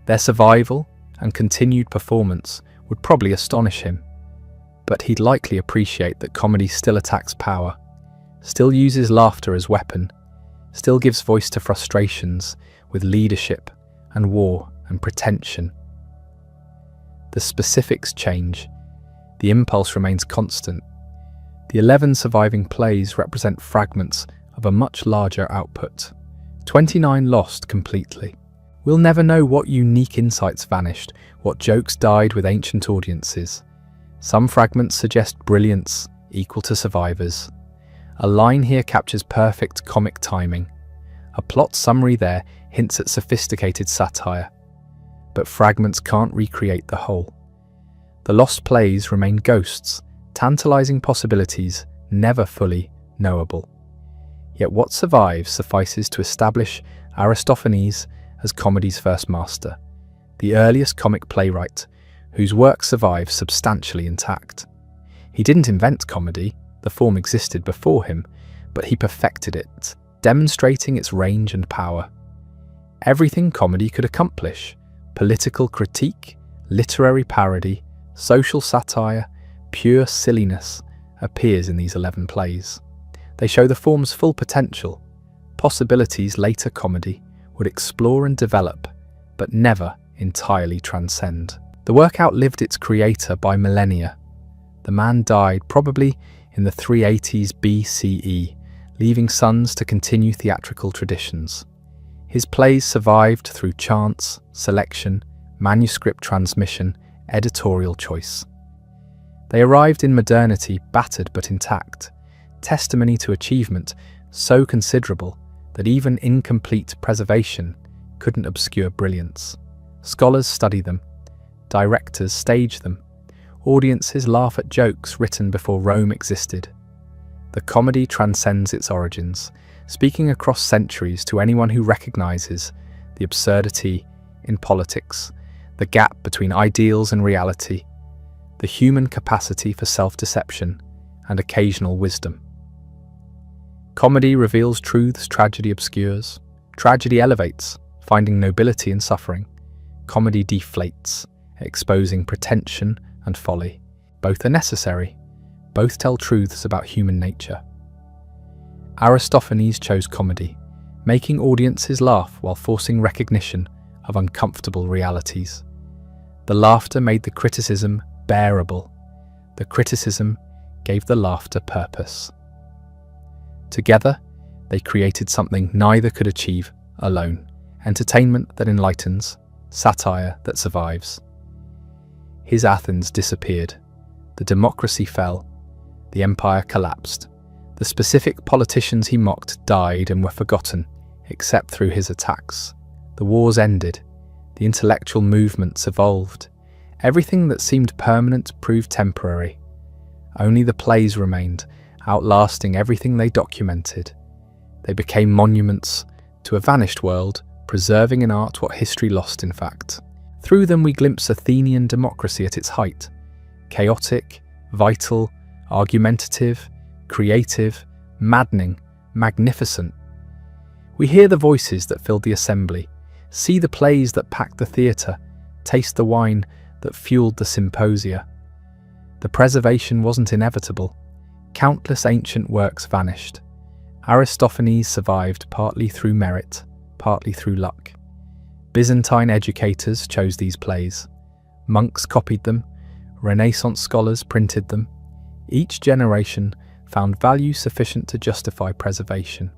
A: Their survival and continued performance would probably astonish him, but he'd likely appreciate that comedy still attacks power, still uses laughter as weapon, still gives voice to frustrations with leadership and war and pretension. The specifics change, the impulse remains constant. The 11 surviving plays represent fragments of a much larger output. 29 lost completely. We'll never know what unique insights vanished, what jokes died with ancient audiences. Some fragments suggest brilliance equal to survivors. A line here captures perfect comic timing. A plot summary there hints at sophisticated satire. But fragments can't recreate the whole. The lost plays remain ghosts, tantalizing possibilities never fully knowable. Yet what survives suffices to establish Aristophanes as comedy's first master, the earliest comic playwright, whose work survives substantially intact. He didn't invent comedy, the form existed before him, but he perfected it, demonstrating its range and power. Everything comedy could accomplish: political critique, literary parody, social satire, pure silliness, appears in these 11 plays. They show the form's full potential, possibilities later comedy would explore and develop, but never entirely transcend. The work outlived its creator by millennia. The man died probably in the 380s BCE, leaving sons to continue theatrical traditions. His plays survived through chance, selection, manuscript transmission, editorial choice. They arrived in modernity battered but intact, testimony to achievement so considerable that even incomplete preservation couldn't obscure brilliance. Scholars study them, directors stage them, audiences laugh at jokes written before Rome existed. The comedy transcends its origins, speaking across centuries to anyone who recognizes the absurdity in politics, the gap between ideals and reality, the human capacity for self-deception and occasional wisdom. Comedy reveals truths tragedy obscures. Tragedy elevates, finding nobility in suffering. comedy deflates, exposing pretension and folly. Both are necessary. Both tell truths about human nature. Aristophanes chose comedy, making audiences laugh while forcing recognition of uncomfortable realities. The laughter made the criticism bearable. The criticism gave the laughter purpose. Together, they created something neither could achieve alone: entertainment that enlightens, satire that survives. His Athens disappeared. The democracy fell. The empire collapsed. The specific politicians he mocked died and were forgotten, except through his attacks. The wars ended. The intellectual movements evolved. Everything that seemed permanent proved temporary. Only the plays remained, outlasting everything they documented. They became monuments to a vanished world, preserving in art what history lost in fact. Through them we glimpse Athenian democracy at its height: chaotic, vital, argumentative, creative, maddening, magnificent. We hear the voices that filled the assembly, see the plays that packed the theatre, taste the wine that fueled the symposia. The preservation wasn't inevitable. Countless ancient works vanished. Aristophanes survived partly through merit, partly through luck. Byzantine educators chose these plays. Monks copied them. Renaissance scholars printed them. Each generation found value sufficient to justify preservation.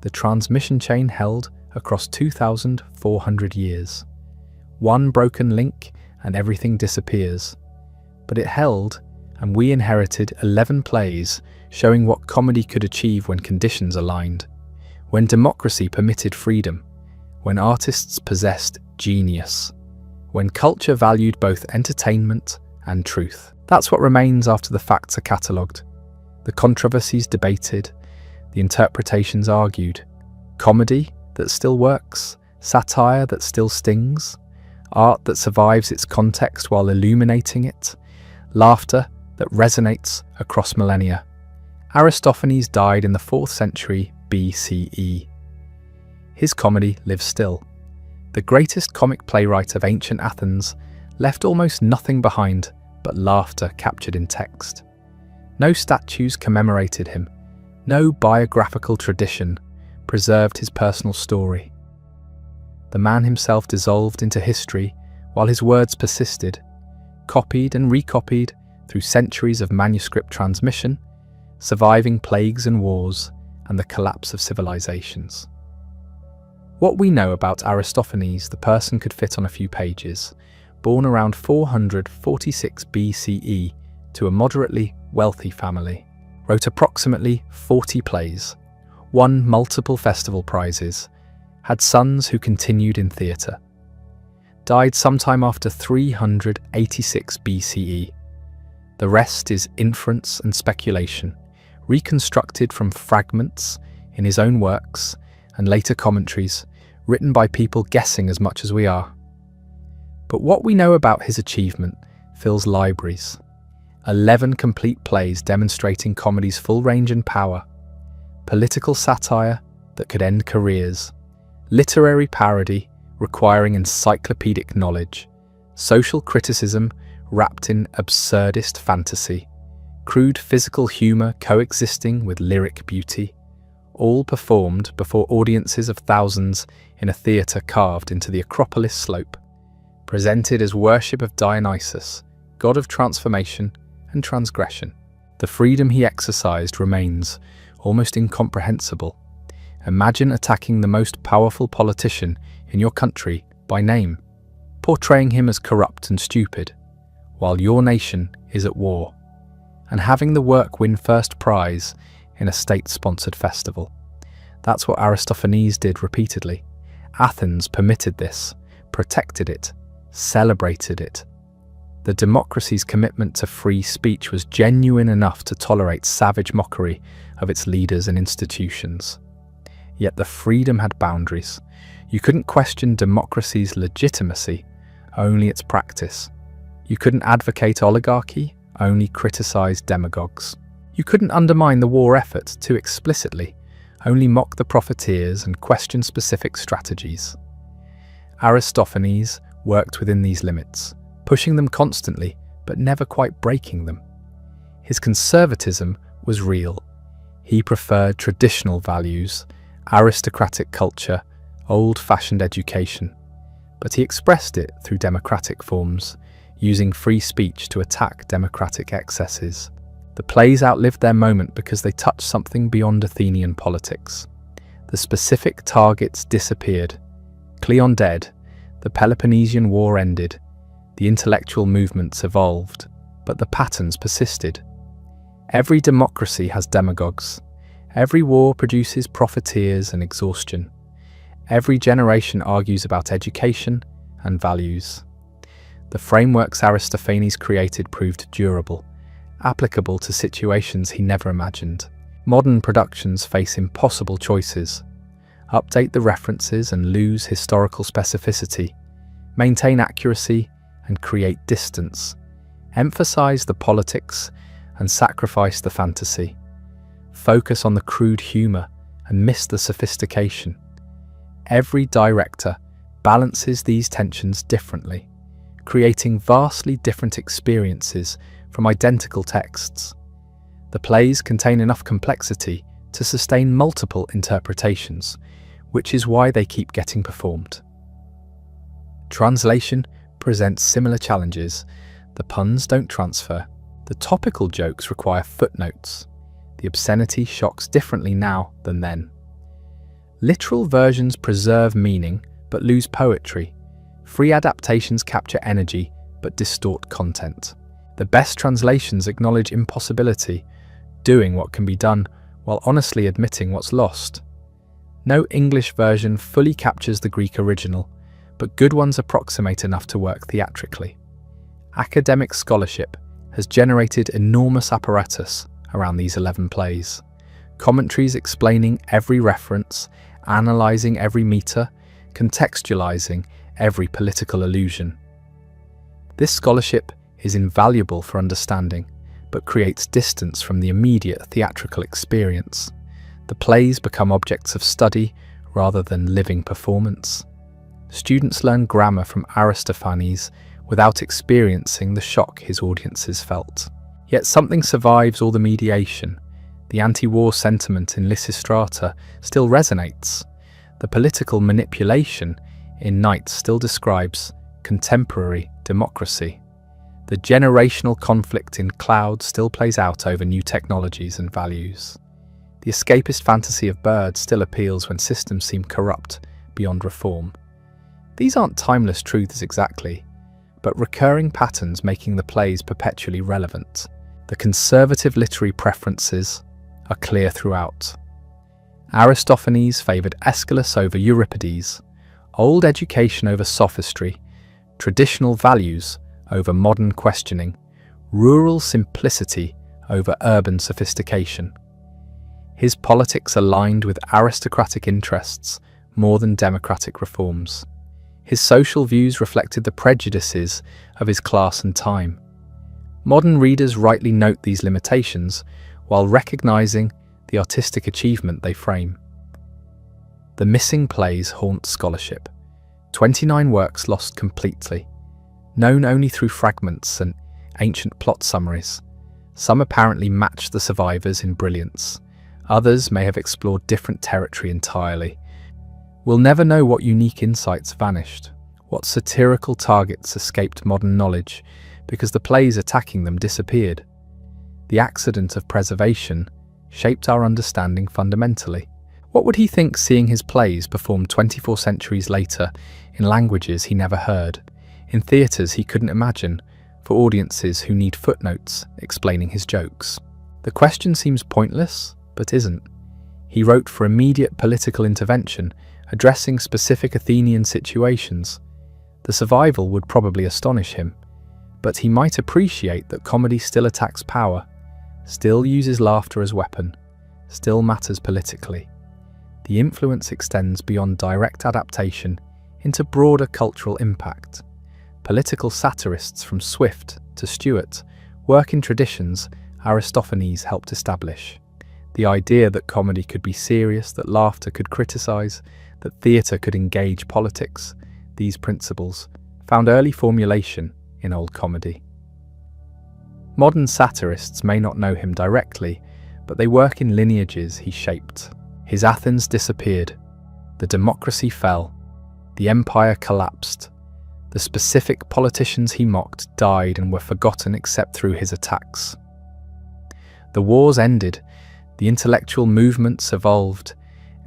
A: The transmission chain held across 2,400 years. One broken link and everything disappears. But it held, and we inherited 11 plays showing what comedy could achieve when conditions aligned, when democracy permitted freedom, when artists possessed genius, when culture valued both entertainment and truth. That's what remains after the facts are catalogued. The controversies debated, the interpretations argued. Comedy that still works, satire that still stings, art that survives its context while illuminating it, laughter that resonates across millennia. Aristophanes died in the 4th century BCE. His comedy lives still. The greatest comic playwright of ancient Athens left almost nothing behind but laughter captured in text. No statues commemorated him. No biographical tradition preserved his personal story. The man himself dissolved into history while his words persisted, copied and recopied through centuries of manuscript transmission, surviving plagues and wars and the collapse of civilizations. What we know about Aristophanes, the person could fit on a few pages. Born around 446 BCE to a moderately wealthy family, wrote approximately 40 plays, won multiple festival prizes, had sons who continued in theatre. Died sometime after 386 BCE. The rest is inference and speculation, reconstructed from fragments in his own works and later commentaries, written by people guessing as much as we are. But what we know about his achievement fills libraries. 11 complete plays demonstrating comedy's full range and power. Political satire that could end careers. Literary parody requiring encyclopedic knowledge. Social criticism wrapped in absurdist fantasy. Crude physical humour coexisting with lyric beauty. All performed before audiences of thousands in a theatre carved into the Acropolis slope. Presented as worship of Dionysus, god of transformation and transgression. The freedom he exercised remains almost incomprehensible. Imagine attacking the most powerful politician in your country by name, portraying him as corrupt and stupid, while your nation is at war, and having the work win first prize in a state-sponsored festival. That's what Aristophanes did repeatedly. Athens permitted this, protected it, celebrated it. The democracy's commitment to free speech was genuine enough to tolerate savage mockery of its leaders and institutions. Yet the freedom had boundaries. You couldn't question democracy's legitimacy, only its practice. You couldn't advocate oligarchy, only criticize demagogues. You couldn't undermine the war effort too explicitly, only mock the profiteers and question specific strategies. Aristophanes worked within these limits, pushing them constantly, but never quite breaking them. His conservatism was real. He preferred traditional values, aristocratic culture, old-fashioned education, but he expressed it through democratic forms, using free speech to attack democratic excesses. The plays outlived their moment because they touched something beyond Athenian politics. The specific targets disappeared. Cleon dead, the Peloponnesian War ended, the intellectual movements evolved, but the patterns persisted. Every democracy has demagogues. Every war produces profiteers and exhaustion. Every generation argues about education and values. The frameworks Aristophanes created proved durable, applicable to situations he never imagined. Modern productions face impossible choices: update the references and lose historical specificity, maintain accuracy and create distance, emphasize the politics and sacrifice the fantasy, focus on the crude humor and miss the sophistication. Every director balances these tensions differently, creating vastly different experiences from identical texts. The plays contain enough complexity to sustain multiple interpretations, which is why they keep getting performed. Translation presents similar challenges. The puns don't transfer. The topical jokes require footnotes. The obscenity shocks differently now than then. Literal versions preserve meaning but lose poetry. Free adaptations capture energy but distort content. The best translations acknowledge impossibility, doing what can be done while honestly admitting what's lost. No English version fully captures the Greek original, but good ones approximate enough to work theatrically. Academic scholarship has generated enormous apparatus around these 11 plays. Commentaries explaining every reference, analysing every meter, contextualising every political allusion. This scholarship is invaluable for understanding, but creates distance from the immediate theatrical experience. The plays become objects of study rather than living performance. Students learn grammar from Aristophanes without experiencing the shock his audiences felt. Yet something survives all the mediation. The anti-war sentiment in Lysistrata still resonates. The political manipulation in Knights still describes contemporary democracy. The generational conflict in Cloud still plays out over new technologies and values. The escapist fantasy of birds still appeals when systems seem corrupt beyond reform. These aren't timeless truths exactly, but recurring patterns making the plays perpetually relevant. The conservative literary preferences are clear throughout. Aristophanes favoured Aeschylus over Euripides, old education over sophistry, traditional values over modern questioning, rural simplicity over urban sophistication. His politics aligned with aristocratic interests more than democratic reforms. His social views reflected the prejudices of his class and time. Modern readers rightly note these limitations while recognizing the artistic achievement they frame. The missing plays haunt scholarship. 29 works lost completely, known only through fragments and ancient plot summaries. Some apparently match the survivors in brilliance. Others may have explored different territory entirely. We'll never know what unique insights vanished, what satirical targets escaped modern knowledge because the plays attacking them disappeared. The accident of preservation shaped our understanding fundamentally. What would he think seeing his plays performed 24 centuries later in languages he never heard, in theatres he couldn't imagine, for audiences who need footnotes explaining his jokes? The question seems pointless, but isn't. He wrote for immediate political intervention, addressing specific Athenian situations. The survival would probably astonish him, but he might appreciate that comedy still attacks power, still uses laughter as weapon, still matters politically. The influence extends beyond direct adaptation into broader cultural impact. Political satirists from Swift to Stewart work in traditions Aristophanes helped establish. The idea that comedy could be serious, that laughter could criticize, that theatre could engage politics, these principles found early formulation in old comedy. Modern satirists may not know him directly, but they work in lineages he shaped. His Athens disappeared, the democracy fell, the empire collapsed. The specific politicians he mocked died and were forgotten except through his attacks. The wars ended, the intellectual movements evolved,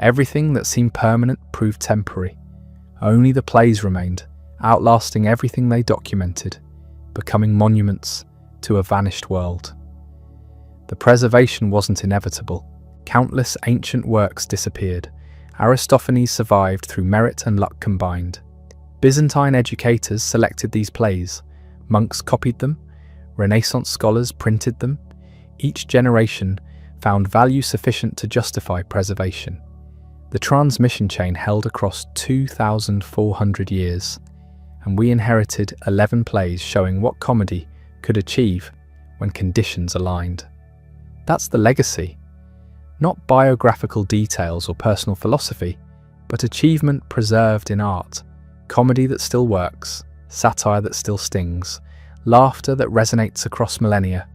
A: everything that seemed permanent proved temporary. Only the plays remained, outlasting everything they documented, becoming monuments to a vanished world. The preservation wasn't inevitable. Countless ancient works disappeared. Aristophanes survived through merit and luck combined. Byzantine educators selected these plays, monks copied them, Renaissance scholars printed them. Each generation found value sufficient to justify preservation. The transmission chain held across 2,400 years, and we inherited 11 plays showing what comedy could achieve when conditions aligned. That's the legacy. Not biographical details or personal philosophy, but achievement preserved in art, comedy that still works, satire that still stings, laughter that resonates across millennia.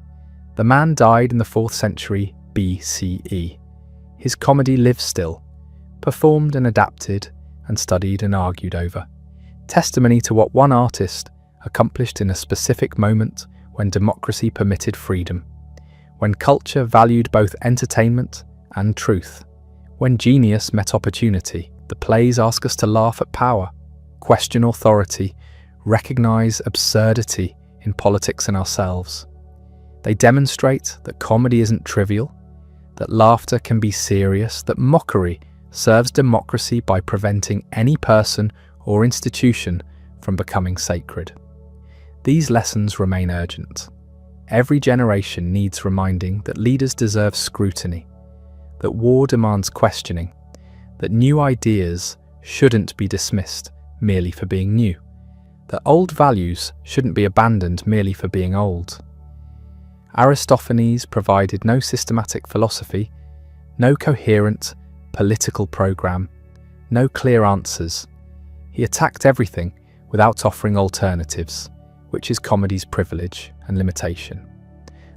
A: The man died in the 4th century BCE. His comedy lives still, performed and adapted and studied and argued over. Testimony to what one artist accomplished in a specific moment when democracy permitted freedom, when culture valued both entertainment and truth, when genius met opportunity. The plays ask us to laugh at power, question authority, recognize absurdity in politics and ourselves. They demonstrate that comedy isn't trivial, that laughter can be serious, that mockery serves democracy by preventing any person or institution from becoming sacred. These lessons remain urgent. Every generation needs reminding that leaders deserve scrutiny, that war demands questioning, that new ideas shouldn't be dismissed merely for being new, that old values shouldn't be abandoned merely for being old. Aristophanes provided no systematic philosophy, no coherent political program, no clear answers. He attacked everything without offering alternatives, which is comedy's privilege and limitation.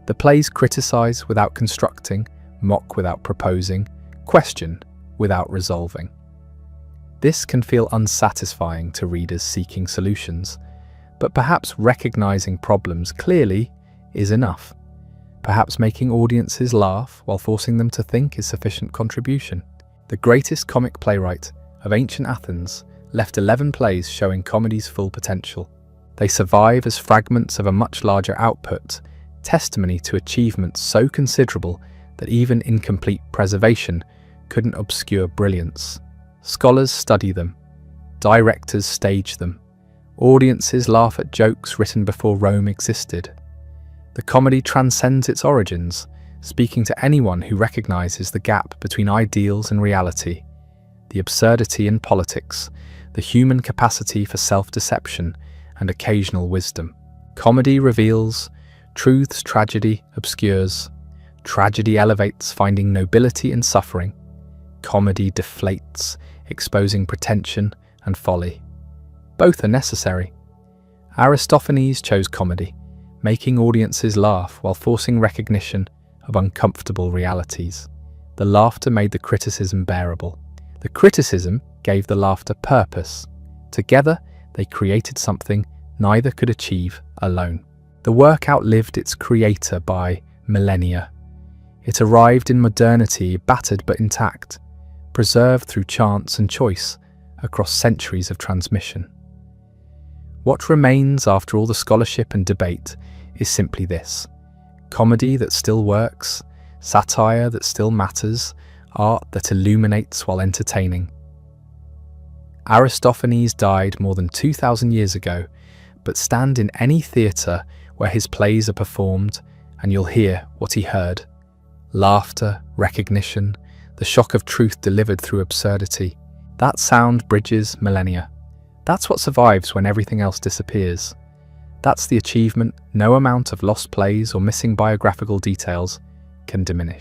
A: The plays criticize without constructing, mock without proposing, question without resolving. This can feel unsatisfying to readers seeking solutions, but perhaps recognizing problems clearly is enough. Perhaps making audiences laugh while forcing them to think is sufficient contribution. The greatest comic playwright of ancient Athens left 11 plays showing comedy's full potential. They survive as fragments of a much larger output, testimony to achievements so considerable that even incomplete preservation couldn't obscure brilliance. Scholars study them, directors stage them, audiences laugh at jokes written before Rome existed. The comedy transcends its origins, speaking to anyone who recognizes the gap between ideals and reality, the absurdity in politics, the human capacity for self-deception and occasional wisdom. Comedy reveals, truth's tragedy obscures, tragedy elevates, finding nobility in suffering. Comedy deflates, exposing pretension and folly. Both are necessary. Aristophanes chose comedy, making audiences laugh while forcing recognition of uncomfortable realities. The laughter made the criticism bearable. The criticism gave the laughter purpose. Together, they created something neither could achieve alone. The work outlived its creator by millennia. It arrived in modernity battered but intact, preserved through chance and choice across centuries of transmission. What remains after all the scholarship and debate is simply this: comedy that still works, satire that still matters, art that illuminates while entertaining. Aristophanes died more than 2,000 years ago, but stand in any theatre where his plays are performed and you'll hear what he heard. Laughter, recognition, the shock of truth delivered through absurdity. That sound bridges millennia. That's what survives when everything else disappears. That's the achievement no amount of lost plays or missing biographical details can diminish.